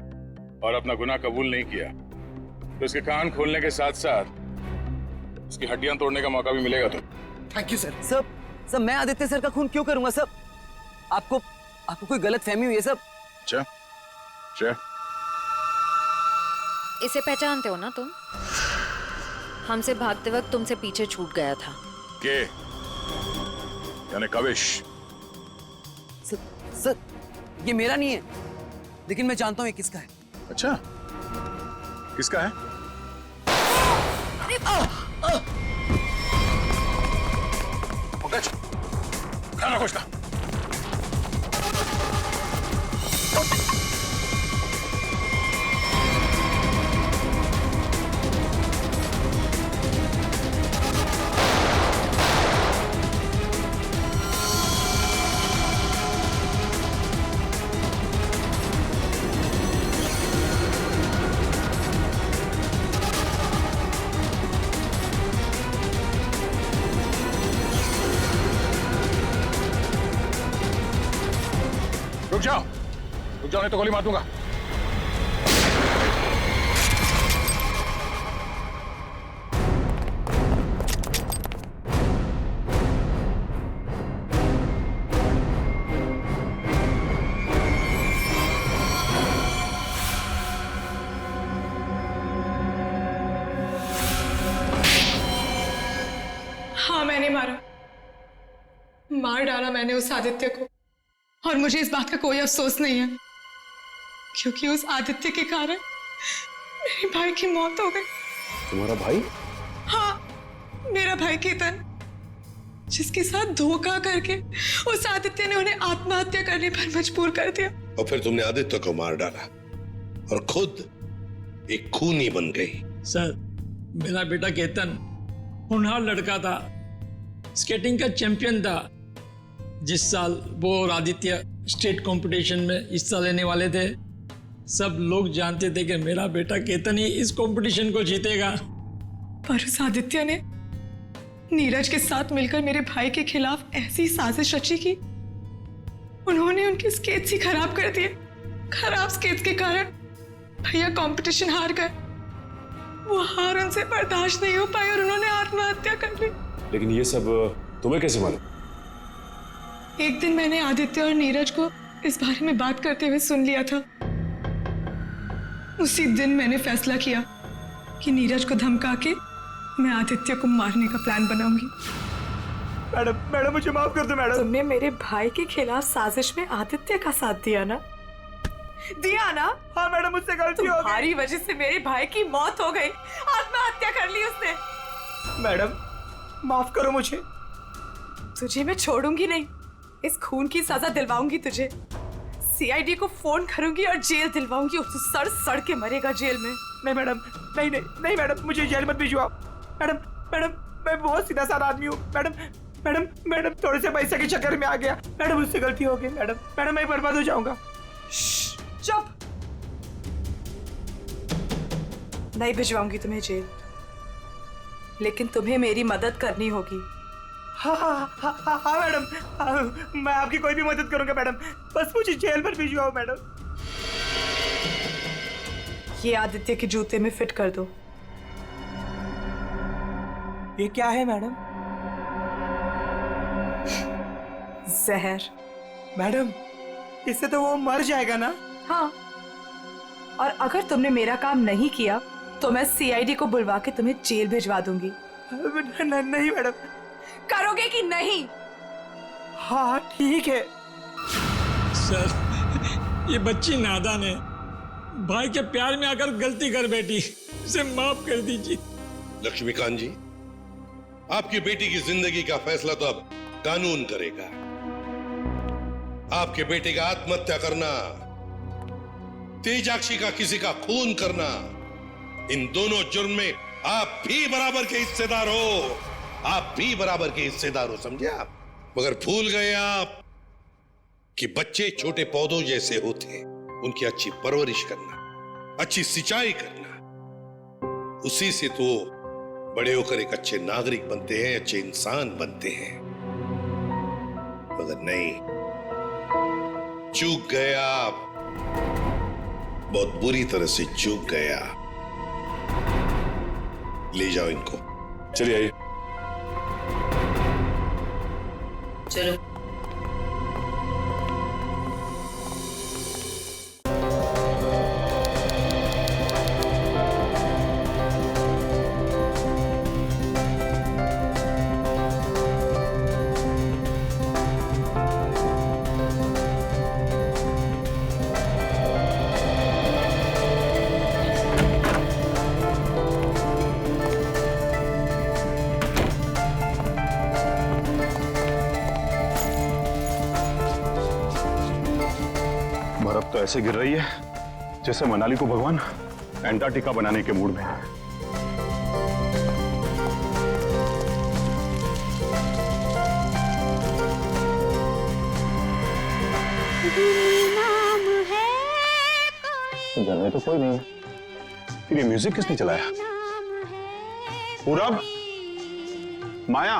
और अपना गुनाह कबूल नहीं किया तो इसके कान खोलने के साथ साथ उसकी हड्डियां तोड़ने का मौका भी मिलेगा। तो थैंक यू सर। सर मैं आदित्य सर का खून क्यों करूंगा सर? आपको कोई गलत फहमी हुई है सर? अच्छा, इसे पहचानते हो ना तुम? हमसे भागते वक्त तुमसे पीछे छूट गया था। के यानी कावेश? सर ये मेरा नहीं है, लेकिन मैं जानता हूँ ये किसका है। अच्छा, किसका है? पंकज, खाना कुछ का। रुक जाओ नहीं तो गोली मार दूंगा। हाँ मैंने मार डाला मैंने उस आदित्य को, और मुझे इस बात का कोई अफसोस नहीं है, क्योंकि उस आदित्य के कारण मेरे भाई की मौत हो गई। तुम्हारा भाई? हाँ, मेरा भाई केतन, जिसके साथ धोखा करके उस आदित्य ने उन्हें आत्महत्या करने पर मजबूर कर दिया। और फिर तुमने आदित्य को मार डाला और खुद एक खूनी बन गई। सर, मेरा बेटा केतन होनहार लड़का था, स्केटिंग का चैंपियन था। जिस साल वो और आदित्य स्टेट कंपटीशन में हिस्सा लेने वाले थे, सब लोग जानते थे कि मेरा बेटा केतन ही इस कंपटीशन को जीतेगा। पर उस आदित्य ने नीरज के साथ मिलकर मेरे भाई के खिलाफ ऐसी साजिश रची कि उन्होंने उनके स्केट्स ही खराब कर दिए। खराब स्केट्स के कारण भैया कंपटीशन हार गए। वो हार उनसे बर्दाश्त नहीं हो पाई और उन्होंने आत्महत्या कर ली। लेकिन ये सब तुम्हें कैसे मालूम? एक दिन मैंने आदित्य और नीरज को इस बारे में बात करते हुए सुन लिया था। उसी दिन मैंने फैसला किया कि नीरज को धमका के मैं आदित्य को मारने का प्लान बनाऊंगी। मैडम मुझे माफ कर दो मैडम। तुमने मेरे भाई के खिलाफ साजिश में आदित्य का साथ दिया ना? हाँ मैडम, मुझसे गलती हो गई। तुम्हारी वजह से मेरे भाई की मौत हो गई, आत्महत्या कर ली उसने। मैडम माफ करो मुझे। तुझे मैं छोड़ूंगी नहीं, इस खून की सजा दिलवाऊंगी तुझे। सीआईडी को फोन करूंगी और जेल दिलवाऊंगी, और तू सड़ सड़ के मरेगा जेल में। नहीं मैडम, नहीं मैडम, मुझे जेल मत भिजवाओ। मैडम मैं बहुत सीधा साधा आदमी हूँ। मैडम थोड़े से पैसे के चक्कर में आ गया। मैडम मुझसे गलती हो गई। मैडम मैं बर्बाद हो जाऊंगा। चुप। नहीं भिजवाऊंगी तुम्हें जेल, लेकिन तुम्हें मेरी मदद करनी होगी। हाँ मैडम, मैं आपकी कोई भी मदद करूंगा मैडम, बस मुझे जेल पर भिजवाओ मैडम। ये आदित्य के जूते में फिट कर दो। ये क्या है मैडम? जहर। मैडम, इससे तो वो मर जाएगा ना? हाँ, और अगर तुमने मेरा काम नहीं किया तो मैं सीआईडी को बुलवा के तुम्हें जेल भिजवा दूंगी। नहीं मैडम। करोगे कि नहीं? हाँ ठीक है। सर, ये बच्ची नादान है, भाई के प्यार में आकर गलती कर बैठी, इसे माफ कर दीजिए। लक्ष्मीकांत जी, आपकी बेटी की जिंदगी का फैसला तो अब कानून करेगा। आपके बेटे का आत्महत्या करना, तेजाक्षी का किसी का खून करना, इन दोनों जुर्म में आप भी बराबर के हिस्सेदार हो। आप भी बराबर के हिस्सेदार हो, समझे आप? मगर भूल गए आप कि बच्चे छोटे पौधों जैसे होते हैं, उनकी अच्छी परवरिश करना, अच्छी सिंचाई करना, उसी से तो बड़े होकर एक अच्छे नागरिक बनते हैं, अच्छे इंसान बनते हैं। मगर नहीं, चूक गए आप, बहुत बुरी तरह से चूक गया। ले जाओ इनको। चलिए आइए। चलो। बर्फ तो ऐसे गिर रही है जैसे मनाली को भगवान एंटार्क्टिका बनाने के मूड में है। घर में तो कोई नहीं है, फिर ये म्यूजिक किसने चलाया? पूरब, माया,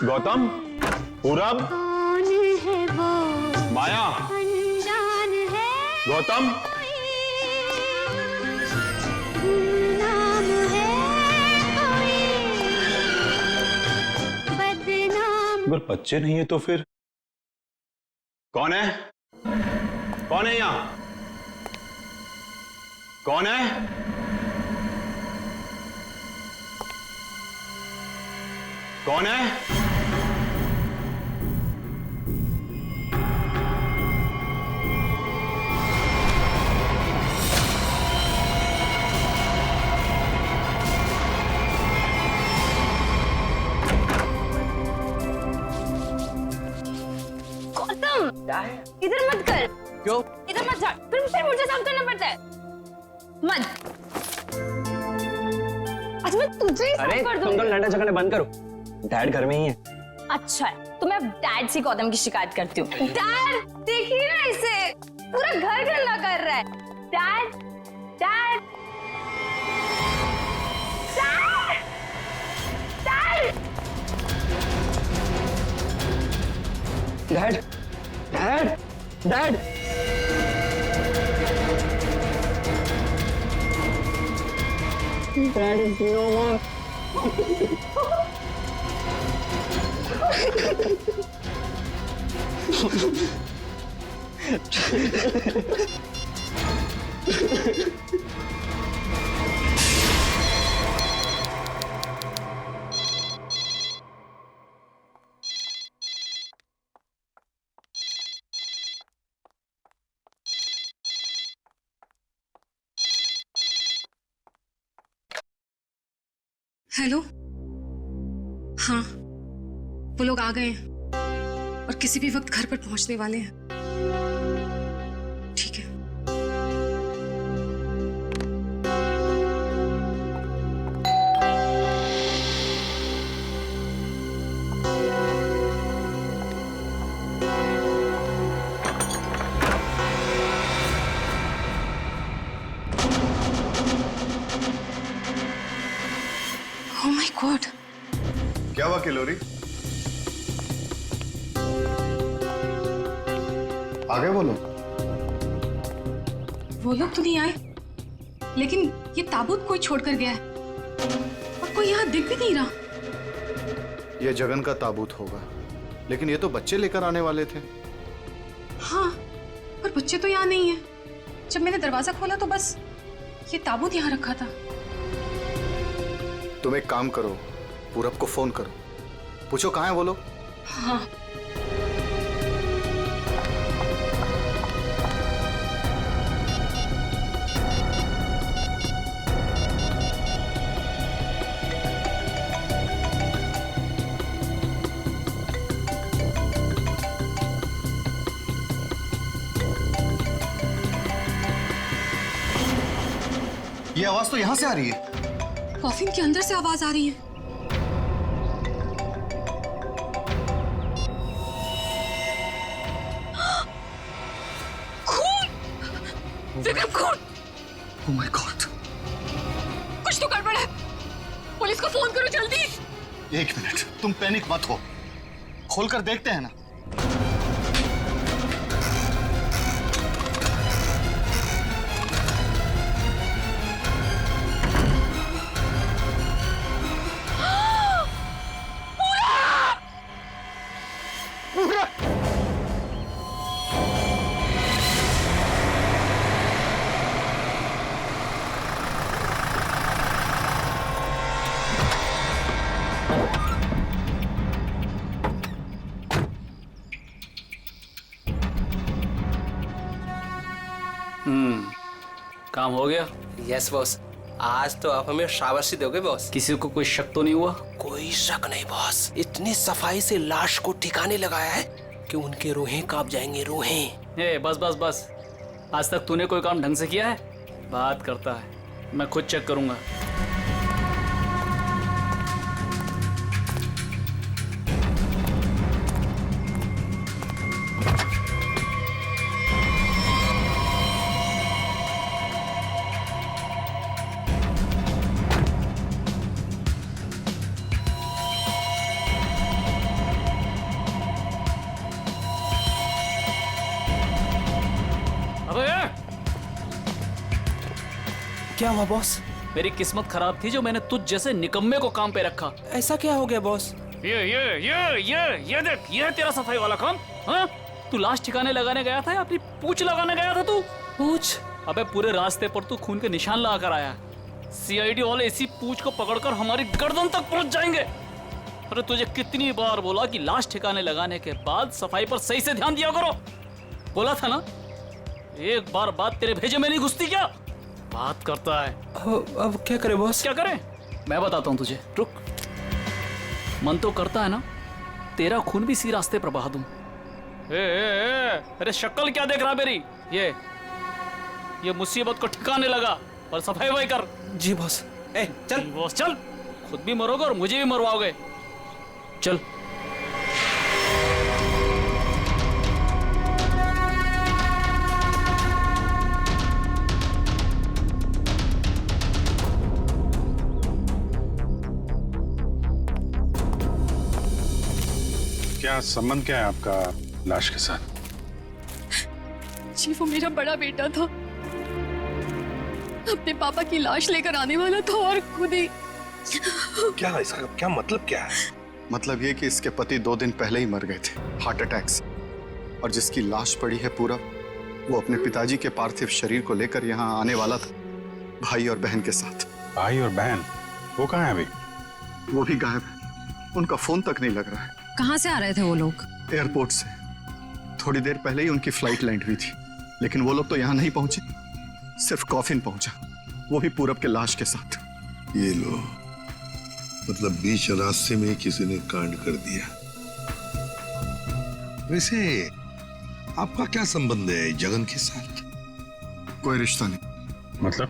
गौतम, पूरब, माया, गौतम, अगर बच्चे नहीं है तो फिर कौन है? कौन है यहां? कौन है? कौन है? क्या है? इधर मत कर। क्यों? इधर मत झाड़, फिर मुझे साफ करना पड़ता है। मत। आज मैं तुझे ही साफ कर दूंगी। तुम तो लड़ने झगड़ने बंद करो, डैड घर में ही है। अच्छा है, तो मैं अब डैड से गौतम की शिकायत करती हूँ। डैड देखिए ना, इसे पूरा घर गंदा कर रहा है। Dad, dad, dad, dad, dad, dad, dad is no more. Hello, हाँ, वो लोग आ गए हैं और किसी भी वक्त घर पर पहुंचने वाले हैं। ठीक है। किलोरी? आगे बोलो। वो लोग तो नहीं आए, लेकिन ये ताबूत कोई छोड़कर गया है और कोई यहाँ दिख भी नहीं रहा। ये जगन का ताबूत होगा, लेकिन ये तो बच्चे लेकर आने वाले थे। हाँ, पर बच्चे तो यहाँ नहीं है। जब मैंने दरवाजा खोला तो बस ये ताबूत यहाँ रखा था। तुम एक काम करो, पूरब को फोन करो, पूछो कहाँ है वो लोग। हाँ। ये आवाज तो यहां से आ रही है। कॉफिन के अंदर से आवाज आ रही है। खून! विक्रम, खून! Oh my God! कुछ तो गड़बड़ है। पुलिस को फोन करो जल्दी। एक मिनट, तुम पैनिक मत हो, खोलकर देखते हैं ना। काम हो गया? यस बॉस, आज तो आप हमें शाबाशी दोगे बॉस। किसी को कोई शक तो नहीं हुआ? कोई शक नहीं बॉस, इतनी सफाई से लाश को ठिकाने लगाया है कि उनके रूहें कांप जाएंगे, रूहें। ए, बस बस बस, आज तक तूने कोई काम ढंग से किया है? बात करता है, मैं खुद चेक करूंगा। क्या हुआ बॉस? मेरी किस्मत खराब थी जो मैंने तुझ जैसे निकम्मे को काम पे रखा। ऐसा क्या हो गया बॉस? ये देख, ये है तेरा सफाई वाला काम। हाँ? तू लाश ठिकाने लगाने गया था या अपनी पूंछ लगाने गया था? तू पूंछ? अबे पूरे रास्ते पर तू खून के निशान लगा कर आया। सीआईडी वाले इसी पूंछ को पकड़कर हमारी गर्दन तक पहुंच जाएंगे। अरे तुझे कितनी बार बोला कि लाश ठिकाने लगाने के बाद सफाई पर सही से ध्यान दिया करो। बोला था ना? एक बार बात तेरे भेजे में नहीं घुसती क्या? बात करता है। अब क्या करें बॉस? क्या करें? मैं बताता हूँ तुझे, रुक। मन तो करता है ना तेरा खून भी इसी रास्ते पर बहा दूं। अरे शक्ल क्या देख रहा मेरी? ये मुसीबत को ठिकाने लगा और सफाई वही कर। जी बॉस। चल बॉस, चल। खुद भी मरोगे और मुझे भी मरवाओगे। चल। क्या संबंध क्या है आपका लाश के साथ? जी वो मेरा बड़ा बेटा था, अपने पापा की लाश लेकर आने वाला था और खुद ही। क्या इसका क्या मतलब क्या है? मतलब ये कि इसके पति 2 दिन पहले ही मर गए थे हार्ट अटैक से, और जिसकी लाश पड़ी है पूरा, वो अपने पिताजी के पार्थिव शरीर को लेकर यहाँ आने वाला था, भाई और बहन के साथ। भाई और बहन? वो कहाँ है अभी? वो भी गायब है, उनका फोन तक नहीं लग रहा है। कहाँ से आ रहे थे वो लोग? एयरपोर्ट से। थोड़ी देर पहले ही उनकी फ्लाइट लैंड हुई थी, लेकिन वो लोग तो यहाँ नहीं पहुंचे, सिर्फ कॉफिन पहुंचा, वो भी पूरब के लाश के साथ। ये लो, मतलब बीच रास्ते में किसी ने कांड कर दिया। वैसे आपका क्या संबंध है जगन के साथ? कोई रिश्ता नहीं। मतलब?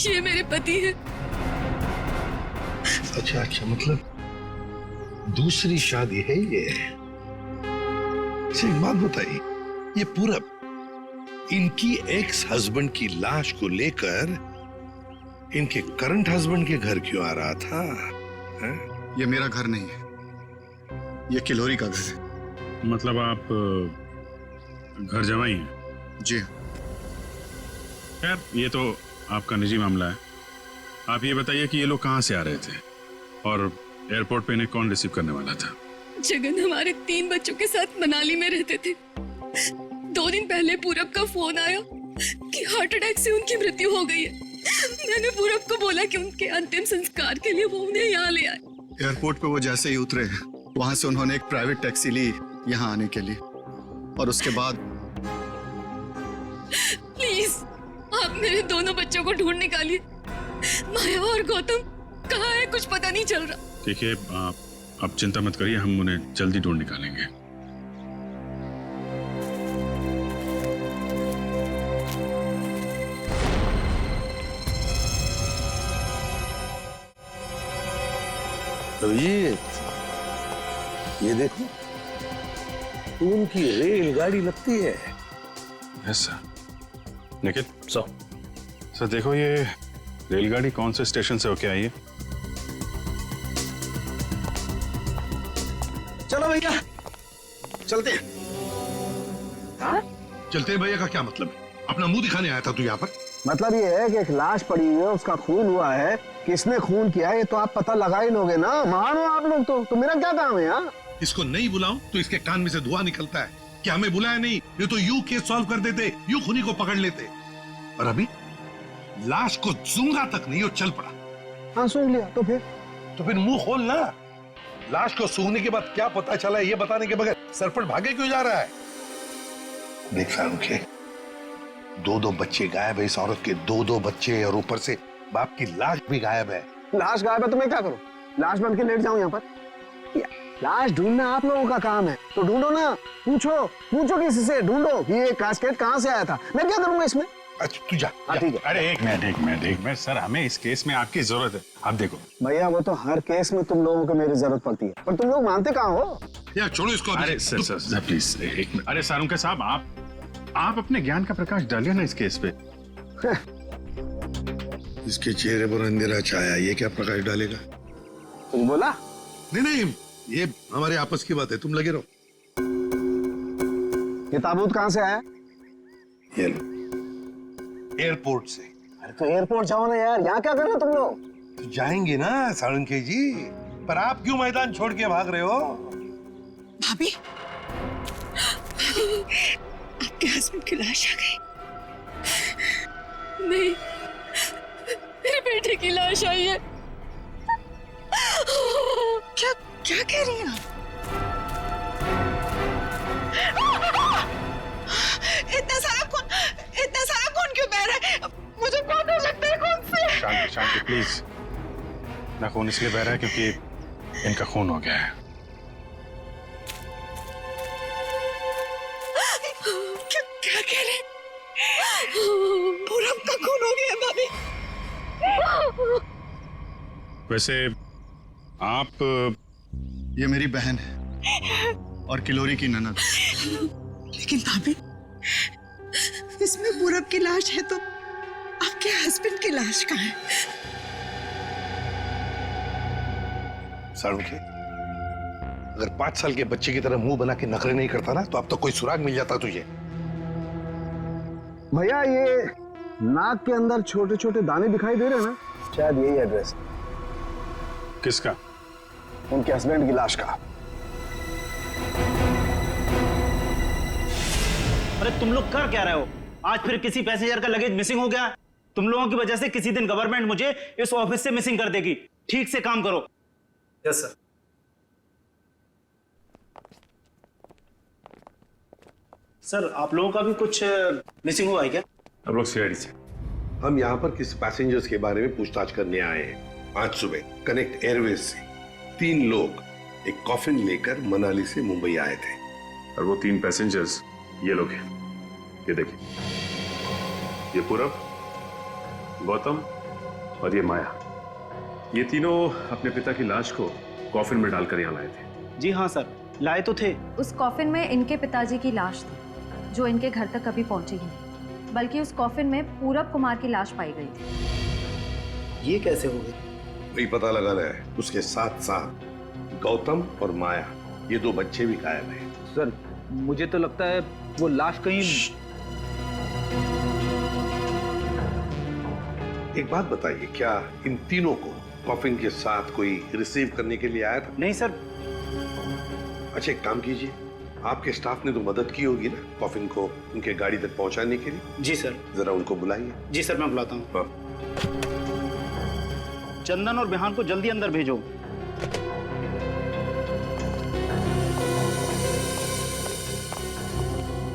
ये मेरे पति है। अच्छा अच्छा, मतलब दूसरी शादी है ये? एक बात बताइए, ये पूरब इनकी एक्स हस्बैंड की लाश को लेकर इनके करंट हस्बैंड के घर क्यों आ रहा था? है? ये मेरा घर नहीं है, ये किलोरी का घर है। मतलब आप घर जमाई हैं? जी। खैर ये तो आपका निजी मामला है। आप ये बताइए कि ये लोग कहाँ से आ रहे थे और एयरपोर्ट पे इन्हें कौन रिसीव करने वाला था? जगन हमारे 3 बच्चों के साथ मनाली में रहते थे। 2 दिन पहले पूरब का फोन आया कि हार्ट अटैक से उनकी मृत्यु हो गई है। मैंने पूरब को बोला कि उनके अंतिम संस्कार के लिए वो उन्हें यहाँ ले आए। एयरपोर्ट पे वो जैसे ही उतरे, वहां से उन्होंने एक प्राइवेट टैक्सी ली यहाँ आने के लिए, और उसके बाद प्लीज आप मेरे दोनों बच्चों को ढूंढ निकालिए। माया और गौतम कहाँ है, कुछ पता नहीं चल रहा। ठीक है, आप चिंता मत करिए, हम उन्हें जल्दी ढूंढ निकालेंगे। तो ये देखो, उनकी रेलगाड़ी लगती है। Yes sir. निखिल सर देखो, ये रेलगाड़ी कौन से स्टेशन से होके आई है? चलो भैया चलते हैं। चलते हैं भैया का क्या मतलब है? अपना मुंह दिखाने आया था तू यहाँ पर? मतलब ये है कि एक लाश पड़ी हुई है, उसका खून हुआ है, किसने खून किया ये तो आप पता लगा ही लोगे ना। महान हो आप लोग तो मेरा क्या काम है यहाँ? इसको नहीं बुलाऊं तो इसके कान में से धुआं निकलता है। क्या हमें बुलाया नहीं? ये तो यूं केस सॉल्व कर देते, यूं खूनी को पकड़ लेते। और अभी लाश को सूंघा तक नहीं, वो चल पड़ा। हाँ सूंघ लिया तो फिर मुंह खोल ना। लाश को सूंघने के बाद क्या पता चला ये बताने के बगैर सरपट भागे क्यों जा रहा है? देख सारुखे, 2 बच्चे गायब है इस औरत के, 2 बच्चे, और ऊपर से बाप की लाश भी गायब है। लाश गायब है तो मैं क्या करूं? लाश बन के लेट जाऊं यहाँ पर? लाश ढूंढना आप लोगों का काम है तो ढूंढो ना। पूछो किसी से, ढूंढो कि ये कास्केट कहाँ से आया था। मैं क्या करूंगा इसमें? अच्छा तू जा। ठीक है। अरे एक मिनट सर, हमें इस केस में आपकी जरूरत है। आप देखो भैया, वो तो हर केस में तुम लोगों को मेरी जरूरत पड़ती है, पर तुम लोग मानते कहाँ हो? यार छोड़ो इसको। अरे सर प्लीज एक मिनट। अरे सारुंके साहब, आप अपने ज्ञान का प्रकाश डालिए ना इस केस पे। इसके चेहरे पर अंधेरा छाया, ये क्या प्रकाश डालेगा? तुम बोला? नहीं, ये हमारे आपस की बात है, तुम लगे रहो। ये ताबूत कहाँ से आया? ये लो, एयरपोर्ट से। अरे तो एयरपोर्ट जाओ ना यार, यहाँ क्या कर रहे हो तुम लोग? तो जाएंगे ना साळुंखे जी, पर आप क्यों मैदान छोड़ के भाग रहे हो? भाभी, आपके हस्बैंड की लाश आ गई। नहीं, मेरे बेटे की लाश आई है। क्या कह रही हैं आप? इतना सारा खून क्यों बह रहा है? मुझे बहुत डर लगता है खून से। शांति प्लीज। ना खून इसलिए बह रहा है क्योंकि इनका खून हो गया है। क्या कह रहे हैं? पूरब का खून हो गया भाभी। वैसे आप, ये मेरी बहन है और किलोरी की ननद। लेकिन भाभी, इसमें पूरब की लाश है तो आपके हस्बैंड की लाश कहाँ है? साळुंखे, अगर 5 साल के बच्चे की तरह मुंह बना के नखरे नहीं करता ना, तो अब तो कोई सुराग मिल जाता तुझे। भैया, ये नाक के अंदर छोटे छोटे दाने दिखाई दे रहे हैं ना, शायद यही एड्रेस। किसका? उनके हस्बैंड की लाश का। अरे तुम लोग कर क्या रहे हो? आज फिर किसी पैसेंजर का लगेज मिसिंग हो गया। तुम लोगों की वजह से किसी दिन गवर्नमेंट मुझे इस ऑफिस से मिसिंग कर देगी। ठीक से काम करो। Yes sir. सर, आप लोगों का भी कुछ मिसिंग हुआ है क्या? हम लोग सीआईडी से। हम यहाँ पर किसी पैसेंजर्स के बारे में पूछताछ करने आए हैं। आज सुबह कनेक्ट एयरवेज से 3 लोग एक कॉफिन लेकर मनाली से मुंबई आए थे। और वो 3 पैसेंजर्स ये लोग हैं। ये देखिए, ये पूरब, गौतम और ये माया। ये तीनों अपने पिता की लाश को कॉफिन में डालकर यहाँ लाए थे। जी हाँ सर, लाए तो थे। उस कॉफिन में इनके पिताजी की लाश थी, जो इनके घर तक कभी पहुंची ही नहीं, बल्कि उस कॉफिन में पूरब कुमार की लाश पाई गई थी। ये कैसे हो गई? वही पता लगाना है। उसके साथ साथ गौतम और माया, ये 2 बच्चे भी गायब हैं। सर मुझे तो लगता है वो लाश कहीं। एक बात बताइए, क्या इन तीनों को कॉफिन के साथ कोई रिसीव करने के लिए आया था? नहीं सर। अच्छा एक काम कीजिए, आपके स्टाफ ने तो मदद की होगी ना कॉफिन को उनके गाड़ी तक पहुंचाने के लिए? जी सर। जरा उनको बुलाइए। जी सर, मैं बुलाता हूँ। हाँ। चंदन और बिहान को जल्दी अंदर भेजो।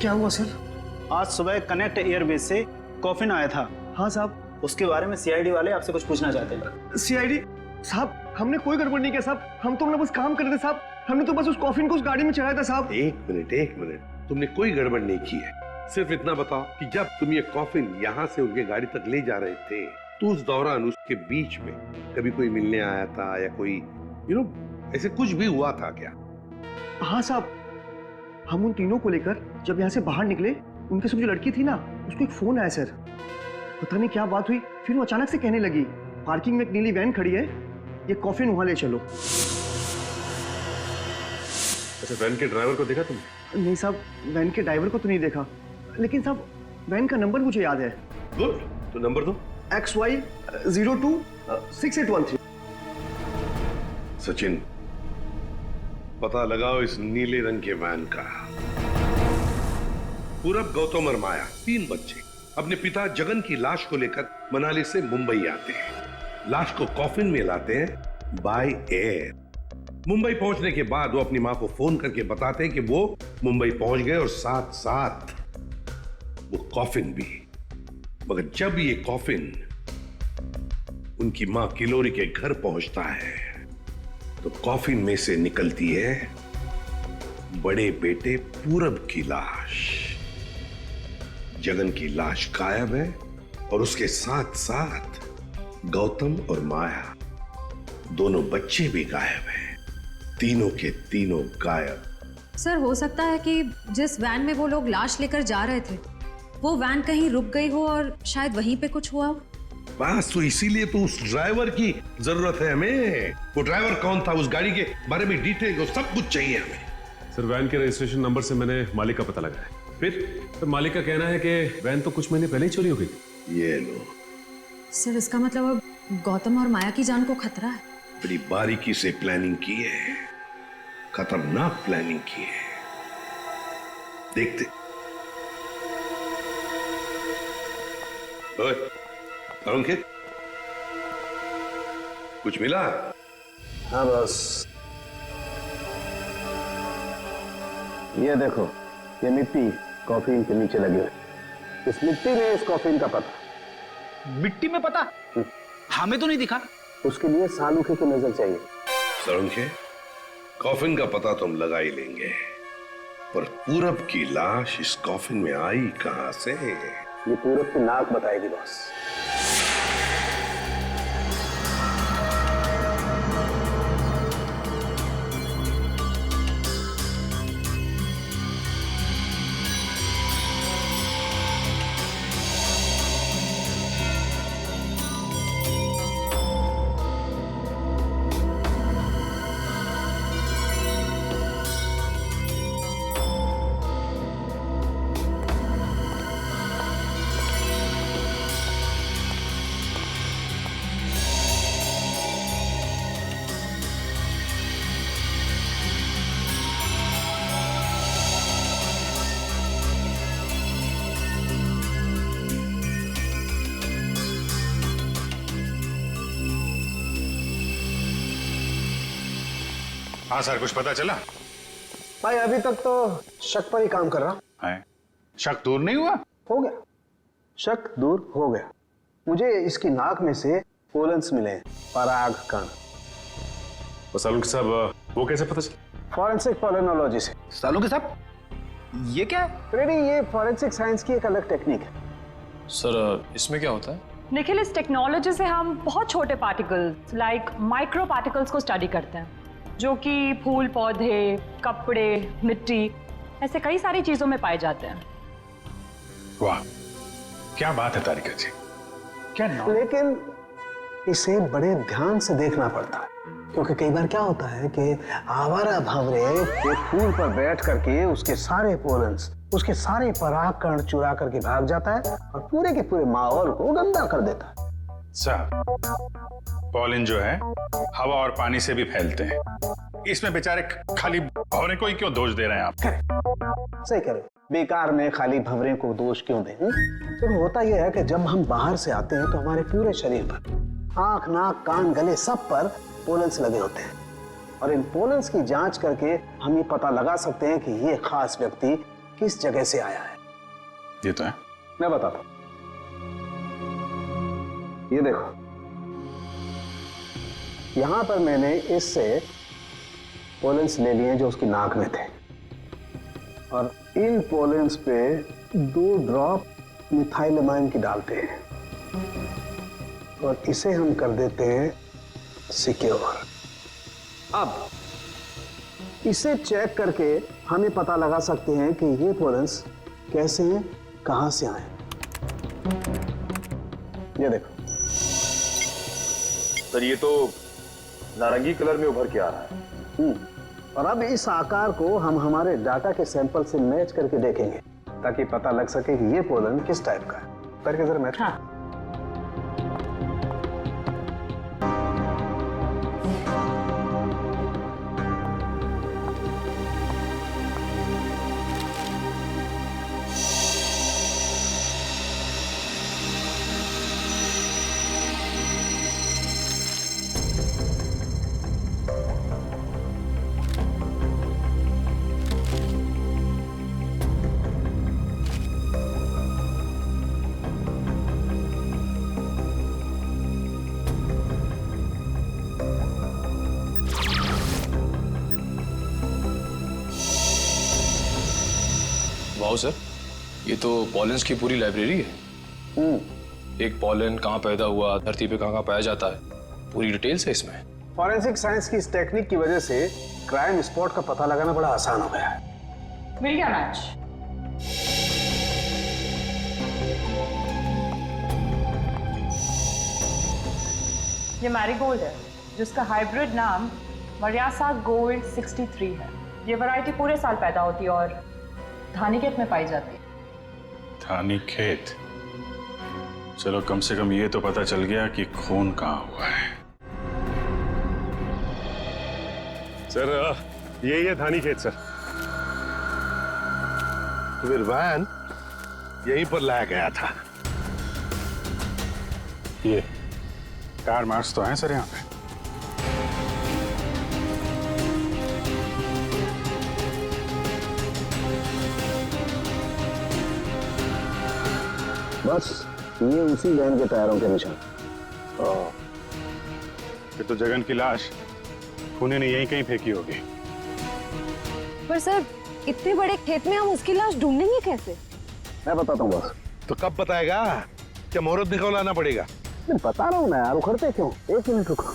क्या हुआ सर? आज सुबह कनेक्ट एयरवेज से कॉफिन आया था। हाँ साहब। उसके बारे में सीआईडी वाले आपसे कुछ पूछना चाहते हैं। सीआईडी साहब, हमने कोई गड़बड़ नहीं किया साहब, हम तो बस काम कर रहे थे साहब, हमने तो बस उस कॉफिन को उस गाड़ी में चढ़ाया था साहब। एक मिनट, तुमने कोई गड़बड़ नहीं की है। सिर्फ इतना बताओ कि जब तुम ये कॉफिन यहाँ से उनके गाड़ी तक ले जा रहे थे तो उस दौरान उसके बीच में कभी कोई मिलने आया था या कोई ऐसे कुछ भी हुआ था क्या? हाँ साहब, हम उन तीनों को लेकर जब यहाँ से बाहर निकले, उनके साथ जो लड़की थी ना, उसको एक फोन आया सर। पता नहीं क्या बात हुई, फिर वो अचानक से कहने लगी पार्किंग में एक नीली वैन खड़ी है, ये कॉफिन वहां ले चलो। अच्छा वैन के ड्राइवर को देखा तुम? नहीं साहब, वैन के ड्राइवर को तो नहीं देखा, लेकिन साहब वैन का नंबर मुझे याद है। गुड, तो नंबर दो। XY 026813। सचिन, पता लगाओ इस नीले रंग के वैन का। पूरब, गौतम और माया, 3 बच्चे अपने पिता जगन की लाश को लेकर मनाली से मुंबई आते हैं। लाश को कॉफिन में लाते हैं बाय एयर। मुंबई पहुंचने के बाद वो अपनी मां को फोन करके बताते हैं कि वो मुंबई पहुंच गए और साथ साथ वो कॉफिन भी। मगर जब ये कॉफिन उनकी मां किलोरी के घर पहुंचता है तो कॉफिन में से निकलती है बड़े बेटे पूरब की लाश। जगन की लाश गायब है और उसके साथ साथ गौतम और माया, दोनों बच्चे भी गायब हैं। तीनों के तीनों गायब। सर हो सकता है कि जिस वैन में वो लोग लाश लेकर जा रहे थे वो वैन कहीं रुक गई हो और शायद वहीं पे कुछ हुआ हो। बस तो इसीलिए तो उस ड्राइवर की जरूरत है हमें। वो ड्राइवर कौन था, उस गाड़ी के बारे में डिटेल सब कुछ चाहिए हमें। सर वैन के रजिस्ट्रेशन नंबर से मैंने मालिक का पता लगाया। फिर मालिक का कहना है कि वैन तो कुछ महीने पहले ही चोरी हो गई थी। ये लो सर, इसका मतलब अब गौतम और माया की जान को खतरा है। बड़ी बारीकी से प्लानिंग की है, खतरनाक प्लानिंग की है। देखते। अंकित, कुछ मिला? हाँ बस, ये देखो, ये मिट्टी कॉफिन के नीचे लगी हुई। इस मिट्टी में इस कॉफिन का पता। मिट्टी में पता? हमें तो नहीं दिखा। उसके लिए सालूखे की नजर चाहिए। सरुंखे, कॉफिन का पता तो हम लगा ही लेंगे, पर पूरब की लाश इस कॉफिन में आई कहां से? ये पूरब की नाक बताएगी बॉस। हाँ सर, कुछ पता चला? भाई अभी तक तो शक पर ही काम कर रहा है। शक दूर नहीं हुआ? हो गया, शक दूर हो गया। मुझे इसकी नाक में से पोलन्स मिले हैं, पराग कण। सालुंखे साहब, वो कैसे पता चला? फॉरेंसिक पोलिनोलॉजी से। सालुंखे साहब, ये क्या है? रेडी, ये फॉरेंसिक साइंस की एक अलग टेक्निक है। सर इसमें क्या होता है? निखिल, इस टेक्नोलॉजी से हम बहुत छोटे पार्टिकल्स लाइक माइक्रो पार्टिकल्स को स्टडी करते हैं, जो कि फूल, पौधे, कपड़े, मिट्टी, ऐसे कई सारी चीजों में पाए जाते हैं। वाह, क्या बात है तारिका जी, क्या नाम? लेकिन इसे बड़े ध्यान से देखना पड़ता है, क्योंकि कई बार क्या होता है कि आवारा भंवरे एक फूल पर बैठ करके उसके सारे पोलन्स, उसके सारे परागकण चुरा करके भाग जाता है और पूरे के पूरे माहौल को गंदा कर देता है। सर, पॉलन जो है हवा और पानी से भी फैलते हैं, इसमें बेचारे खाली भंवरे को ही क्यों दोष दे रहे हैं आप? सही कह रहे हो, बेकार में खाली भंवरे को दोष क्यों दें? तो होता यह है कि जब हम बाहर से आते हैं तो हमारे पूरे शरीर पर, आंख, नाक, कान, गले, सब पर पोलन्स लगे होते हैं और इन पोलन्स की जांच करके हम ये पता लगा सकते हैं कि ये खास व्यक्ति किस जगह से आया है। ये तो है। मैं बताता हूं, ये देखो, यहां पर मैंने इससे पोलन्स ले लिए जो उसकी नाक में थे और इन पोलन्स पे 2 ड्रॉप मिथाइलमाइन की डालते हैं और इसे हम कर देते हैं सिक्योर। अब इसे चेक करके हम ये पता लगा सकते हैं कि ये पोलन्स कैसे हैं, कहां से आए। ये देखो सर, ये तो नारंगी कलर में उभर के आ रहा है। और अब इस आकार को हम हमारे डाटा के सैंपल से मैच करके देखेंगे ताकि पता लग सके कि ये पोलन किस टाइप का है। करके जरा मैच। हाँ। वाओ सर, ये तो पॉलेंस की पूरी लाइब्रेरी है। एक पॉलन कहाँ पैदा हुआ, धरती पे कहाँ पाया जाता है, पूरी डिटेल्स है इसमें। फॉरेंसिक साइंस की इस टेक्निक की वजह से क्राइम स्पॉट का पता लगाना बड़ा आसान हो गया है। मिल गया मैच। ये मैरीगोल्ड है जिसका हाइब्रिड नाम मरियासा गोल्ड 63 है। ये वैरायटी पूरे साल पैदा होती है और धानीखेत में पाई जाती है। धानीखेत? चलो कम से कम ये तो पता चल गया कि खून कहाँ हुआ है। सर, यही है धानीखेत सर। तो फिर वैन यहीं पर लाया गया था। ये टायर मार्क्स तो हैं सर यहाँ पे। बस ये उसी वैन के टायरों के निशान। फिर तो जगन की लाश खूनी ने यहीं कहीं फेंकी होगी। पर सर, इतने बड़े खेत में हम उसकी लाश ढूंढेंगे कैसे? मैं बताता हूँ बस। तो कब बताएगा? क्या मुहूर्त निकलवाना पड़ेगा? मैं बता रहा हूँ ना यार, उखड़ते क्यों? 1 मिनट रुको।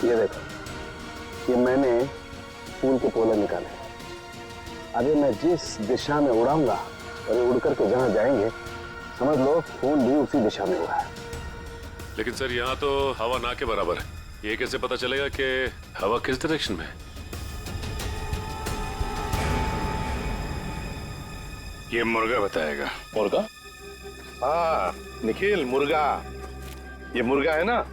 ये देखो, ये मैंने फूल के पोले निकाले। अभी मैं जिस दिशा में उड़ाऊंगा और ये उड़ करके जहां जाएंगे, समझ लो फूल भी उसी दिशा में उड़ा है। लेकिन सर, यहाँ तो हवा ना के बराबर है। ये कैसे पता चलेगा कि हवा किस डायरेक्शन में है? ये मुर्गा बताएगा। मुर्गा? हाँ निखिल, मुर्गा। ये मुर्गा है ना,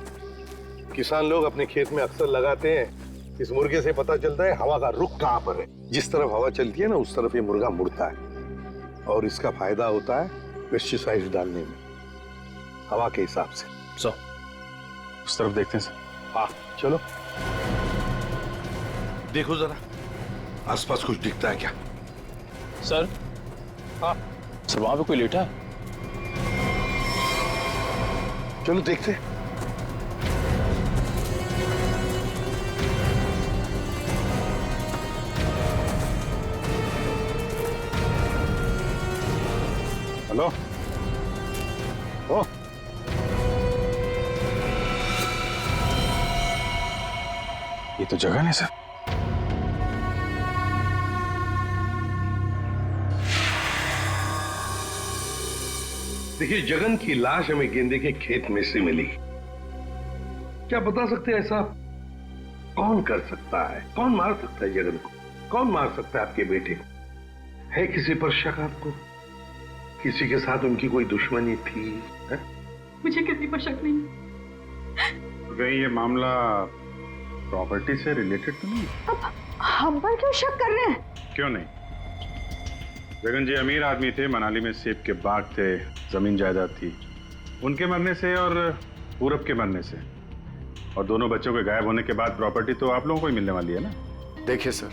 किसान लोग अपने खेत में अक्सर लगाते हैं। इस मुर्गे से पता चलता है हवा का रुख कहाँ पर है। जिस तरफ हवा चलती है ना, उस तरफ ये मुर्गा मुड़ता है और इसका फायदा होता है पेस्टिसाइड डालने में, हवा के हिसाब से। उस तरफ देखते हैं सर। हाँ चलो, देखो जरा आसपास कुछ दिखता है क्या? सर, हाँ सर, वहां पे कोई लेटा है। चलो देखते हैं। हेलो, ओ, ये तो जगह है सर। देखिए, जगन की लाश हमें गेंदे के खेत में से मिली। क्या बता सकते हैं ऐसा कौन कर सकता है? कौन मार सकता है जगन को? कौन मार सकता है आपके बेटे को? है किसी पर शक आपको? किसी के साथ उनकी कोई दुश्मनी थी? है? मुझे किसी पर शक नहीं। कहीं ये मामला प्रॉपर्टी से रिलेटेड तो नहीं? अब हम पर क्यों शक कर रहे हैं? क्यों नहीं? जगन जी अमीर आदमी थे, मनाली में सेब के बाग थे, जमीन जायदाद थी। उनके मरने से और पूरब के मरने से और दोनों बच्चों के गायब होने के बाद प्रॉपर्टी तो आप लोगों को ही मिलने वाली है ना। देखिए सर,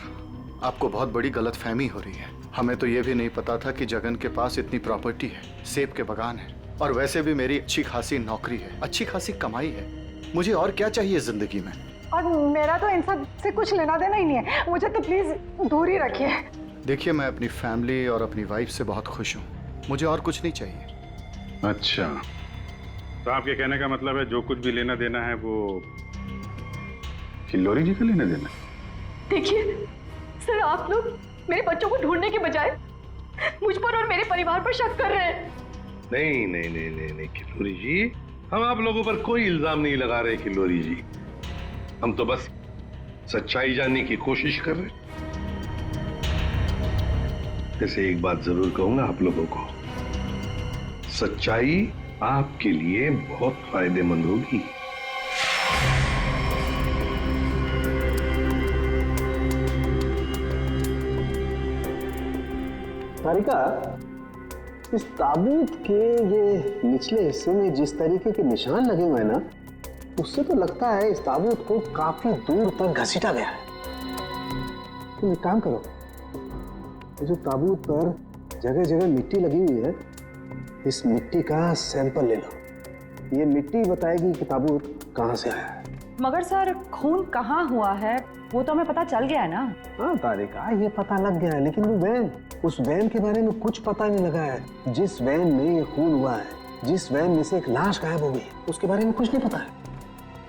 आपको बहुत बड़ी गलतफहमी हो रही है। हमें तो ये भी नहीं पता था कि जगन के पास इतनी प्रॉपर्टी है, सेब के बगान है, और वैसे भी मेरी अच्छी खासी नौकरी है, अच्छी खासी कमाई है। मुझे और क्या चाहिए जिंदगी में? और मेरा तो इन सब से कुछ लेना देना ही नहीं है, मुझे तो प्लीज दूर ही रखिए। देखिए, मैं अपनी फैमिली और अपनी वाइफ से बहुत खुश हूँ, मुझे और कुछ नहीं चाहिए। अच्छा, तो आपके कहने का मतलब है जो कुछ भी लेना देना है वो किल्लोरी जी का लेना देना? देखिए सर, आप लोग मेरे बच्चों को ढूंढने के बजाय मुझ पर और मेरे परिवार पर शक कर रहे हैं। नहीं नहीं नहीं नहीं नहीं किल्लोरी जी, हम आप लोगों पर कोई इल्जाम नहीं लगा रहे किल्लोरी जी। हम तो बस सच्चाई जानने की कोशिश कर रहे। जैसे एक बात जरूर कहूंगा आप लोगों को, सच्चाई आपके लिए बहुत फायदेमंद होगी। तारिका, इस ताबूत के ये निचले हिस्से में जिस तरीके के निशान लगे हुए हैं ना, उससे तो लगता है इस ताबूत को काफी दूर तक घसीटा गया है। तुम एक काम करो, जो ताबूत पर जगह जगह मिट्टी लगी हुई है, इस मिट्टी का सैंपल ले लो। ये मिट्टी बताएगी कि ताबूत कहाँ से आया है। मगर सर, खून कहाँ हुआ है वो तो हमें पता चल गया है ना। हाँ तारिका, ये पता लग गया है, लेकिन वो वैन, उस वैन के बारे में कुछ पता नहीं लगा है। जिस वैन में ये खून हुआ है, जिस वैन में से एक लाश गायब हो गई, उसके बारे में कुछ नहीं पता है।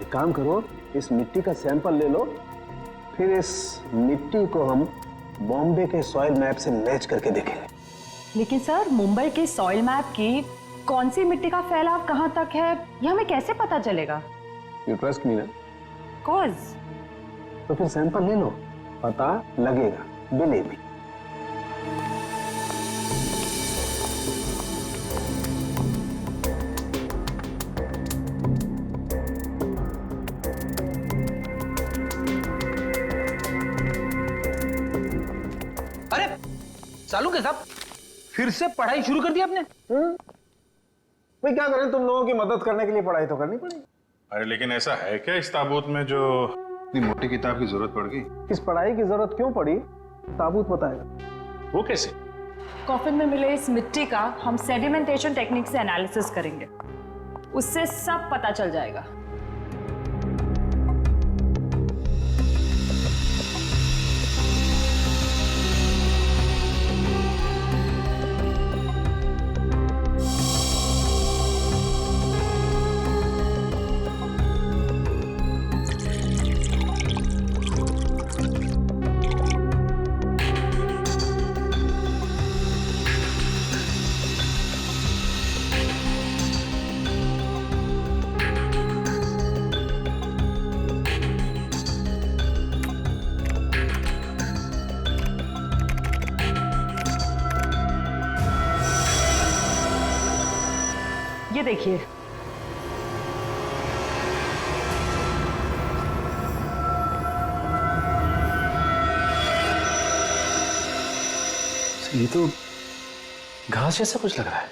एक काम करो, इस मिट्टी का सैंपल ले लो, फिर इस मिट्टी को हम बॉम्बे के सॉइल मैप से मैच करके देखेंगे। लेकिन सर, मुंबई के सॉइल मैप की कौन सी मिट्टी का फैलाव कहाँ तक है, ये हमें कैसे पता चलेगा? यू ट्रस्ट मी ना? कॉज तो फिर सैंपल ले लो, पता लगेगा, बिलीव मी। अरे सालू के साहब, फिर से पढ़ाई शुरू कर दी आपने? भाई क्या करें, तुम लोगों की मदद करने के लिए पढ़ाई तो करनी पड़ेगी। अरे लेकिन ऐसा है क्या इस ताबूत में जो इतनी मोटी किताब की जरूरत पड़ गई? इस पढ़ाई की जरूरत क्यों पड़ी, ताबूत बताएगा। वो कैसे? कॉफिन में मिले इस मिट्टी का हम सेडिमेंटेशन टेक्निक से एनालिसिस करेंगे, उससे सब पता चल जाएगा। ये देखिए, ये तो घास जैसा कुछ लग रहा है।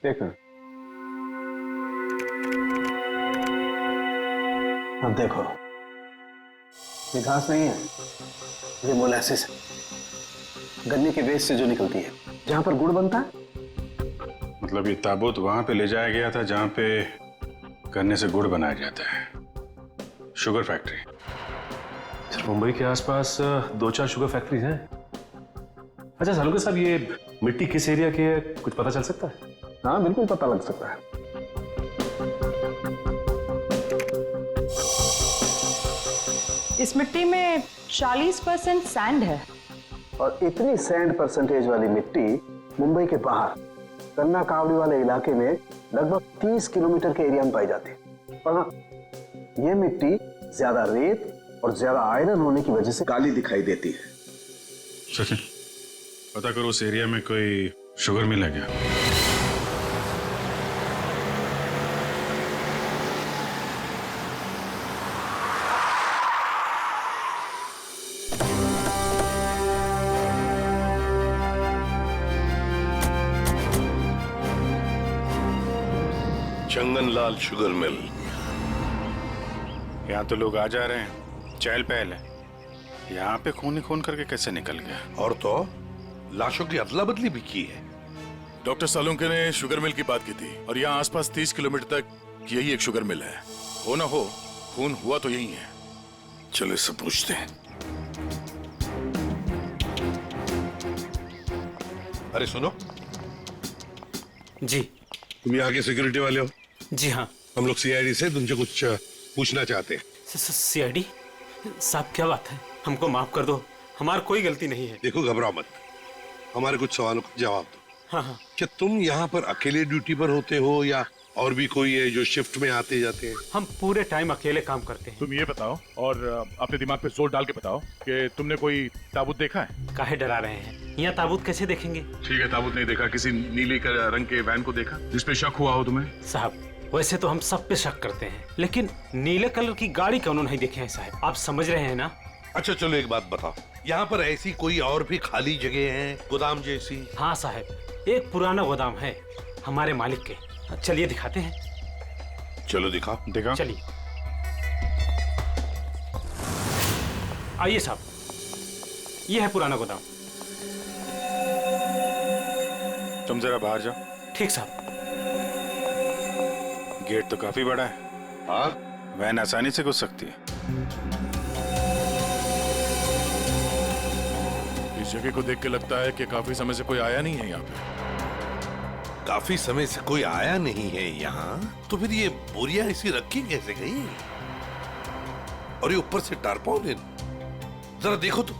देखो, अब देखो, ये घास नहीं है, ये मोलासिस है, गन्ने के वेस्ट से जो निकलती है, जहां पर गुड़ बनता है। मतलब ये ताबूत वहां पे ले जाया गया था जहां पे गन्ने से गुड़ बनाया जाता है, शुगर फैक्ट्री। सर, मुंबई के आसपास 2-4 शुगर फैक्ट्रीज हैं। अच्छा सालुका साहब, ये मिट्टी किस एरिया की है, कुछ पता चल सकता है? हाँ बिल्कुल पता लग सकता है। इस मिट्टी में 40% सैंड है। और इतनी सैंड परसेंटेज वाली मिट्टी मुंबई के बाहर गन्ना कावड़ी वाले इलाके में लगभग 30 किलोमीटर के एरिया में पाई जाती है। पर हाँ, ये मिट्टी ज्यादा रेत और ज्यादा आयरन होने की वजह से काली दिखाई देती है। सचिन, पता करो उस एरिया में कोई शुगर मिल है क्या? चंगनलाल शुगर मिल। यहाँ तो लोग आ जा रहे हैं, चहल पहल है। यहाँ पे खून ही खून करके कैसे निकल गया? और तो लाशों की अदला बदली भी की है। डॉक्टर सालुंके ने शुगर मिल की बात की थी और यहाँ आसपास 30 किलोमीटर तक यही एक शुगर मिल है। हो ना हो, खून हुआ तो यही है। चलो इससे पूछते हैं। अरे सुनो जी। तुम यहाँ के सिक्योरिटी वाले हो? जी हाँ। हम लोग सीआईडी से तुमसे कुछ पूछना चाहते हैं। सीआईडी साहब, क्या बात है? हमको माफ कर दो, हमारी कोई गलती नहीं है। देखो घबराओ मत, हमारे कुछ सवालों का जवाब दो। हाँ हाँ। क्या तुम यहाँ पर अकेले ड्यूटी पर होते हो या और भी कोई है जो शिफ्ट में आते जाते हैं? हम पूरे टाइम अकेले काम करते हैं। तुम ये बताओ और अपने दिमाग पे जोर डाल के बताओ कि तुमने कोई ताबूत देखा है? काहे डरा रहे हैं? यहाँ ताबूत कैसे देखेंगे? ठीक है, ताबूत नहीं देखा। किसी नीले रंग के वैन को देखा जिसपे शक हुआ हो तुम्हें? साहब, वैसे तो हम सब पे शक करते हैं, लेकिन नीले कलर की गाड़ी क्यों नहीं देखे हैं साहब? आप समझ रहे हैं ना? अच्छा चलो एक बात बताओ, यहाँ पर ऐसी कोई और भी खाली जगह है, गोदाम जैसी? हाँ साहब, एक पुराना गोदाम है हमारे मालिक के। चलिए दिखाते हैं। चलो दिखाओ। दिखाओ। चलिए आइए साहब, ये है पुराना गोदाम। तुम जरा बाहर जाओ। ठीक साहब। गेट तो काफी बड़ा है। हाँ, वैन आसानी से घुस सकती है। इस जगह को देख के लगता है कि काफी समय से कोई आया नहीं है यहाँ पे। काफी समय से कोई आया नहीं है यहाँ, तो फिर ये बोरियां ऐसी रखी कैसे गई? और ये ऊपर से टारपालिन, जरा देखो तो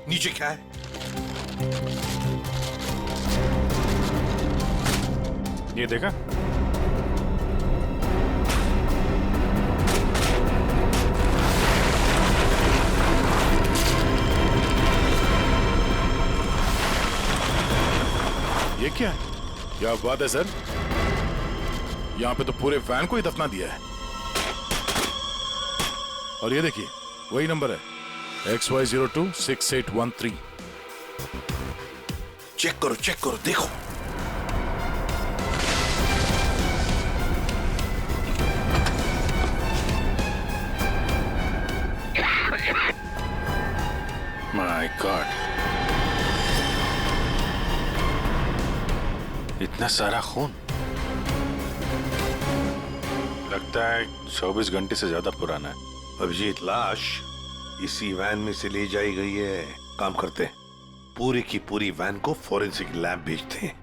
नीचे क्या है। ये देखा? ये क्या है? क्या बात है सर, यहाँ पे तो पूरे वैन को ही दफना दिया है। और ये देखिए, वही नंबर है XY026813। चेक करो देखो। माय गॉड, इतना सारा खून। लगता है 24 घंटे से ज्यादा पुराना है। अभिजीत, लाश इसी वैन में से ले जाई गई है। काम करते हैं, पूरी की पूरी वैन को फॉरेंसिक लैब भेजते हैं।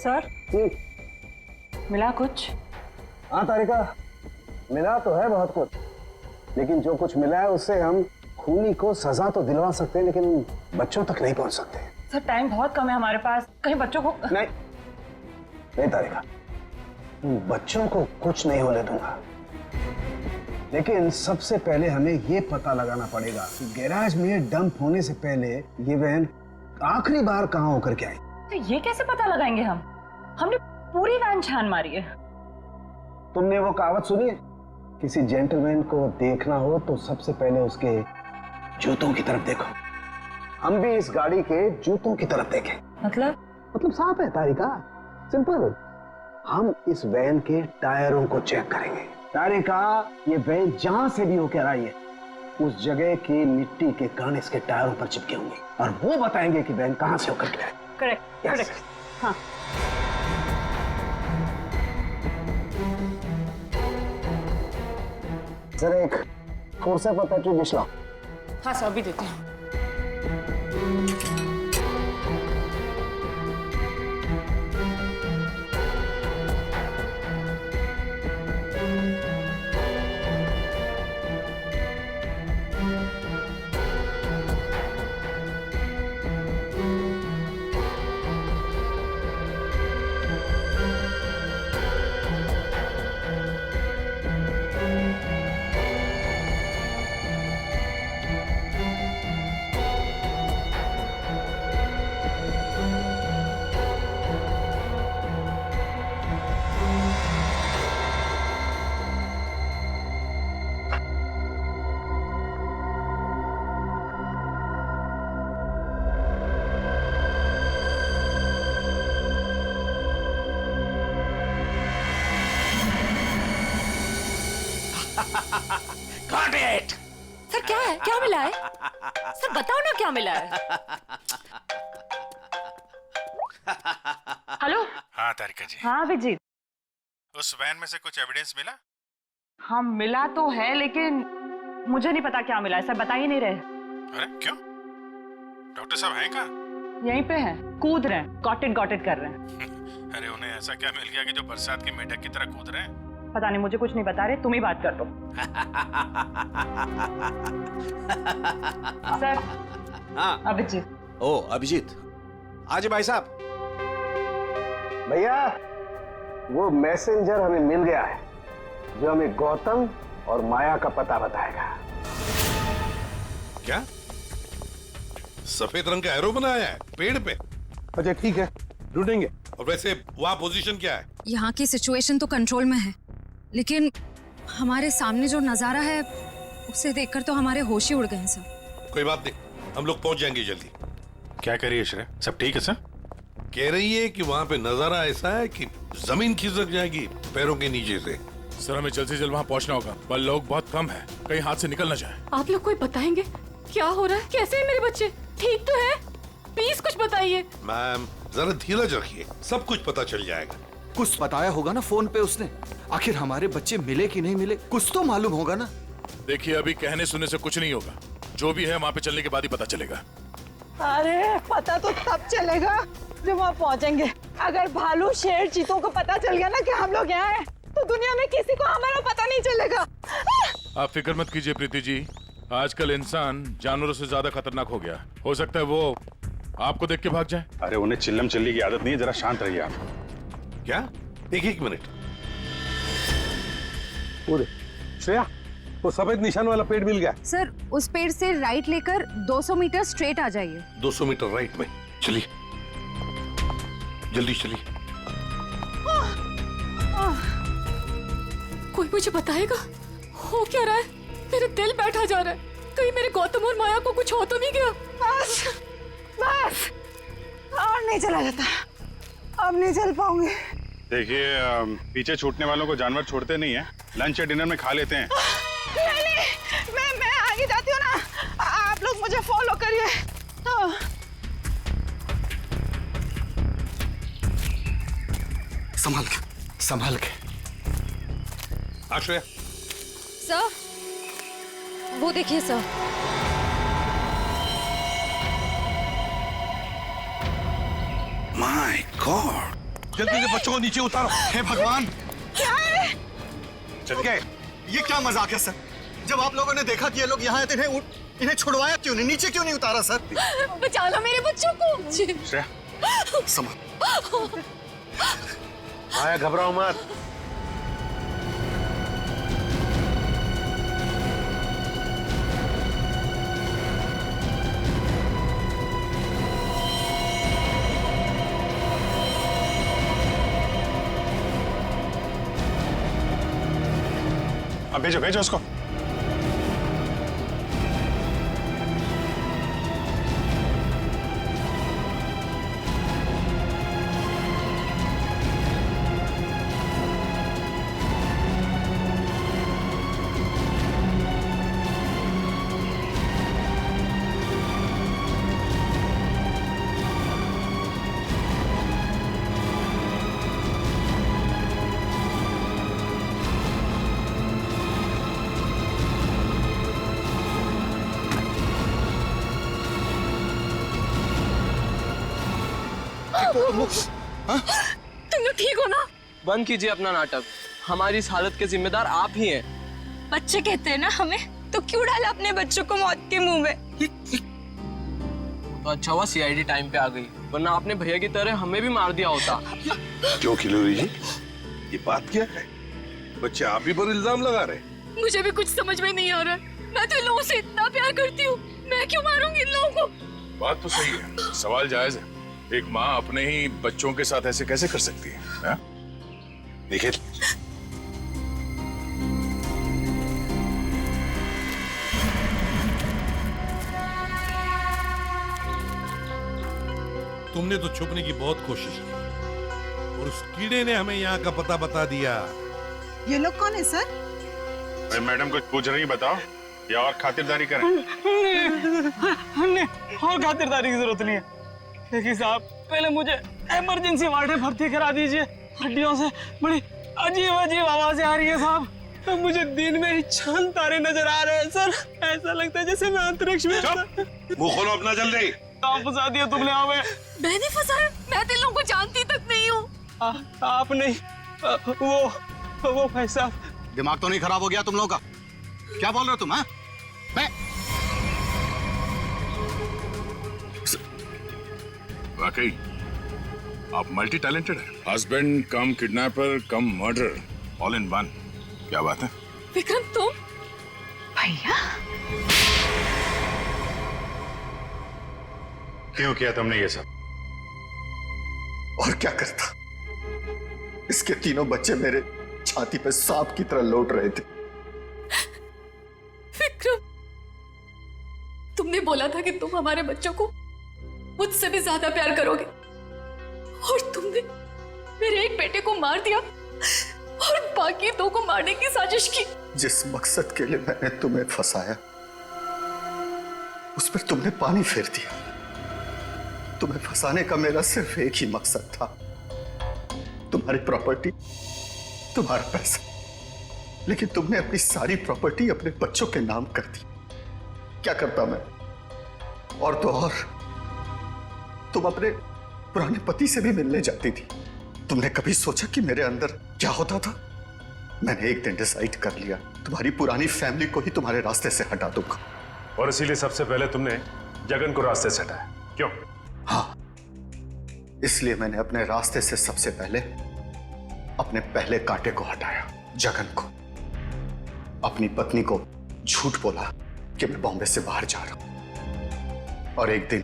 सर, मिला कुछ? हाँ तारिका, मिला तो है बहुत कुछ, लेकिन जो कुछ मिला है उससे हम खूनी को सजा तो दिलवा सकते हैं, लेकिन बच्चों तक नहीं पहुंच सकते। सर, टाइम बहुत कम है हमारे पास, कहीं बच्चों को नहीं तारिका, बच्चों को कुछ नहीं होने दूंगा, लेकिन सबसे पहले हमें ये पता लगाना पड़ेगा कि गैराज में डंप होने से पहले ये वैन आखिरी बार कहाँ होकर के आई। तो ये कैसे पता लगाएंगे हम? हमने पूरी वैन छान मारी है। तुमने वो कहावत सुनी है, किसी जेंटलमैन को देखना हो तो सबसे पहले उसके जूतों की तरफ देखो। हम भी इस गाड़ी के जूतों की तरफ देखें। मतलब मतलब साफ है तारिका, सिंपल। हम इस वैन के टायरों को चेक करेंगे। तारिका, ये वैन जहां से भी होकर आई है उस जगह की मिट्टी के कण इसके टायरों पर चिपके होंगे और वो बताएंगे कि वैन कहां से होकर के आई। Correct correct. हाँ सर, एक फोर्सा पर पेट्रोल डिश लाओ। हाँ सर, अभी देते हैं। Got it! सर क्या है, क्या मिला है? सर बताओ ना क्या मिला है? हेलो। हाँ तारिका जी। हाँ अभिजीत। उस वैन में से कुछ एविडेंस मिला? हाँ मिला तो है, लेकिन मुझे नहीं पता क्या मिला है। सर बता ही नहीं रहे। अरे क्यों? डॉक्टर साहब हैं कहाँ? यहीं पे हैं, कूद रहे हैं, गॉट इट कर रहे हैं। अरे उन्हें ऐसा क्या मिल गया कि जो बरसात की मेढक की तरह कूद रहे हैं? पता नहीं, मुझे कुछ नहीं बता रहे, तुम ही बात कर दो। सर। हाँ अभिजीत। ओ अभिजीत, आज भाई साहब। भैया, वो मैसेंजर हमें मिल गया है जो हमें गौतम और माया का पता बताएगा। क्या? सफेद रंग का एरो बनाया है पेड़ पे? अच्छा ठीक है, ढूंढेंगे। और वैसे वहां पोजीशन क्या है? यहाँ की सिचुएशन तो कंट्रोल में है, लेकिन हमारे सामने जो नजारा है उसे देखकर तो हमारे होश ही उड़ गए हैं सर। कोई बात नहीं, हम लोग पहुंच जाएंगे जल्दी। क्या कह रही है श्रेया? सब ठीक है सर? कह रही है कि वहां पे नजारा ऐसा है कि जमीन खिसक जाएगी पैरों के नीचे से। सर हमें जल्द से जल्द वहाँ पहुँचना होगा, पर लोग बहुत कम है, कहीं हाथ से निकल ना जाए। आप लोग कोई बताएंगे क्या हो रहा है? कैसे है मेरे बच्चे? ठीक तो है? प्लीज कुछ बताइए। मैम जरा धीरज रखिए, सब कुछ पता चल जाएगा। कुछ बताया होगा ना फोन पे उसने। आखिर हमारे बच्चे मिले कि नहीं मिले, कुछ तो मालूम होगा ना। देखिए अभी कहने सुनने से कुछ नहीं होगा, जो भी है वहाँ पे चलने के बाद ही पता चलेगा। अरे पता तो तब चलेगा जब वहाँ पहुँचेंगे। अगर भालू शेर चीतों को पता चल गया ना कि हम लोग यहाँ हैं, तो दुनिया में किसी को हमारा पता नहीं चलेगा। आप फिक्र मत कीजिए प्रीति जी, आजकल इंसान जानवरों से ज्यादा खतरनाक हो गया। हो सकता है वो आपको देख के भाग जाए। अरे उन्हें चिल्लम चिल्ली की आदत नहीं है, जरा शांत रहिए आप। क्या? एक मिनट। श्रेया, वो सफेद निशान वाला पेड़ मिल गया। सर उस पेड़ से राइट लेकर 200 मीटर स्ट्रेट आ जाइए। 200 मीटर राइट में। चलिए जल्दी चलिए। कोई मुझे बताएगा हो क्या रहा है? मेरा दिल बैठा जा रहा है, कहीं मेरे गौतम और माया को कुछ हो तो नहीं गया? बस बस, और नहीं चला जाता, अब नहीं चल पाऊंगी। देखिए पीछे छूटने वालों को जानवर छोड़ते नहीं है, लंच या डिनर में खा लेते हैं। नहीं, मैं आगे जाती हूँ ना, आप लोग मुझे फॉलो करिए। संभाल के। आश्रया। सर वो देखिए सर। माय गॉड, जल्दी से बच्चों को नीचे उतारो। हे भगवान, क्या है? चल गए। ये क्या मजाक है सर? जब आप लोगों ने देखा कि ये लोग यहाँ आए थे, इन्हें छुड़वाया क्यों नहीं, नीचे क्यों नहीं उतारा सर? बचा लो मेरे बच्चों को। श्रेया, संभाल। माया घबराओ मत। अब भेजो भेजो उसको। तुम लोग ठीक हो ना? बंद कीजिए अपना नाटक। हमारी इस हालत के जिम्मेदार आप ही हैं। बच्चे कहते हैं ना हमें, तो क्यों डाला अपने बच्चों को मौत के मुंह में? तो अच्छा हुआ सीआईडी टाइम पे आ गई, वरना आपने भैया की तरह हमें भी मार दिया होता। क्यों खिलोरी जी, ये बात क्या है? बच्चे आप ही पर इल्जाम लगा रहे? मुझे भी कुछ समझ में नहीं आ रहा है। मैं तो इन लोगों से इतना प्यार करती हूँ, मैं क्यों मारूंगी इन लोगों को? बात तो सही है, सवाल जायज है। एक माँ अपने ही बच्चों के साथ ऐसे कैसे कर सकती है? देखिए, तुमने तो छुपने की बहुत कोशिश की और उस कीड़े ने हमें यहाँ का पता बता दिया। ये लोग कौन है सर? मैडम कुछ पूछ रही, बताओ, या और खातिरदारी करें? हमने और खातिरदारी की जरूरत नहीं है। देखिए साहब, पहले मुझे इमरजेंसी वार्ड में भर्ती करा दीजिए। हड्डियों से बड़ी अजीब अजीब आवाजें आ रही है साहब। तो मुझे दिन में ही चांद तारे नजर आ रहे हैं सर। ऐसा लगता है जैसे मैं अंतरिक्ष में। मुंह खोलो अपना जल्दी। आप फंसा दिया तुमने हमें। मैंने फंसाया? मैं तो इन लोगों को जानती तक नहीं हूँ। आप नहीं, वो भाई साहब। दिमाग तो नहीं खराब हो गया तुम लोगों का? क्या बोल रहे हो तुम? हाँ, वाकई आप मल्टी टैलेंटेड हैं। Husband come kidnapper come murder, all in one. क्या बात है? विक्रम तुम? भैया क्यों किया तुमने ये सब? और क्या करता? इसके तीनों बच्चे मेरे छाती पे सांप की तरह लौट रहे थे। विक्रम, तुमने बोला था कि तुम हमारे बच्चों को मुझसे भी ज्यादा प्यार करोगे, और तुमने मेरे एक बेटे को मार दिया और बाकी दो को मारने की साजिश की। जिस मकसद के लिए मैंने तुम्हें फंसाया, उस पर तुमने पानी फेर दिया। तुम्हें फंसाने का मेरा सिर्फ एक ही मकसद था, तुम्हारी प्रॉपर्टी, तुम्हारा पैसा। लेकिन तुमने अपनी सारी प्रॉपर्टी अपने बच्चों के नाम कर दी। क्या करता मैं? और तो और तुम अपने पुराने पति से भी मिलने जाती थी। तुमने कभी सोचा कि मेरे अंदर क्या होता था? मैंने एक दिन डिसाइड कर लिया, तुम्हारी पुरानी फैमिली को ही तुम्हारे रास्ते से हटा दूंगा। और इसीलिए सबसे पहले तुमने जगन को रास्ते से हटाया, क्यों? हाँ, इसलिए मैंने अपने रास्ते से सबसे पहले अपने पहले कांटे को हटाया, जगन को। अपनी पत्नी को झूठ बोला कि मैं बॉम्बे से बाहर जा रहा हूं, और एक दिन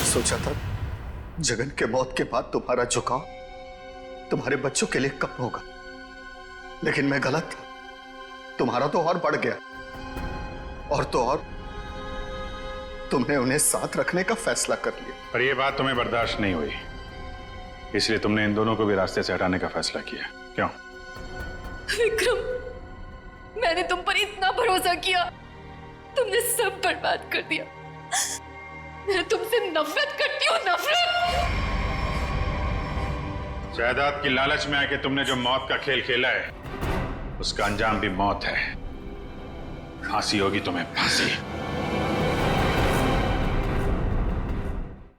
सोचा था जगन के मौत के बाद तुम्हारा झुकाव तुम्हारे बच्चों के लिए कम होगा, लेकिन मैं गलत था। तुम्हारा तो और बढ़ गया, और तो और तुमने उन्हें साथ रखने का फैसला कर लिया। पर यह बात तुम्हें बर्दाश्त नहीं हुई, इसलिए तुमने इन दोनों को भी रास्ते से हटाने का फैसला किया, क्यों? विक्रम, मैंने तुम पर इतना भरोसा किया, तुमने सब बर्बाद कर दिया। मैं तुमसे नफरत करती हूँ, नफरत। जायदाद की लालच में आके तुमने जो मौत का खेल खेला है, उसका अंजाम भी मौत है। फांसी होगी तुम्हें, फांसी।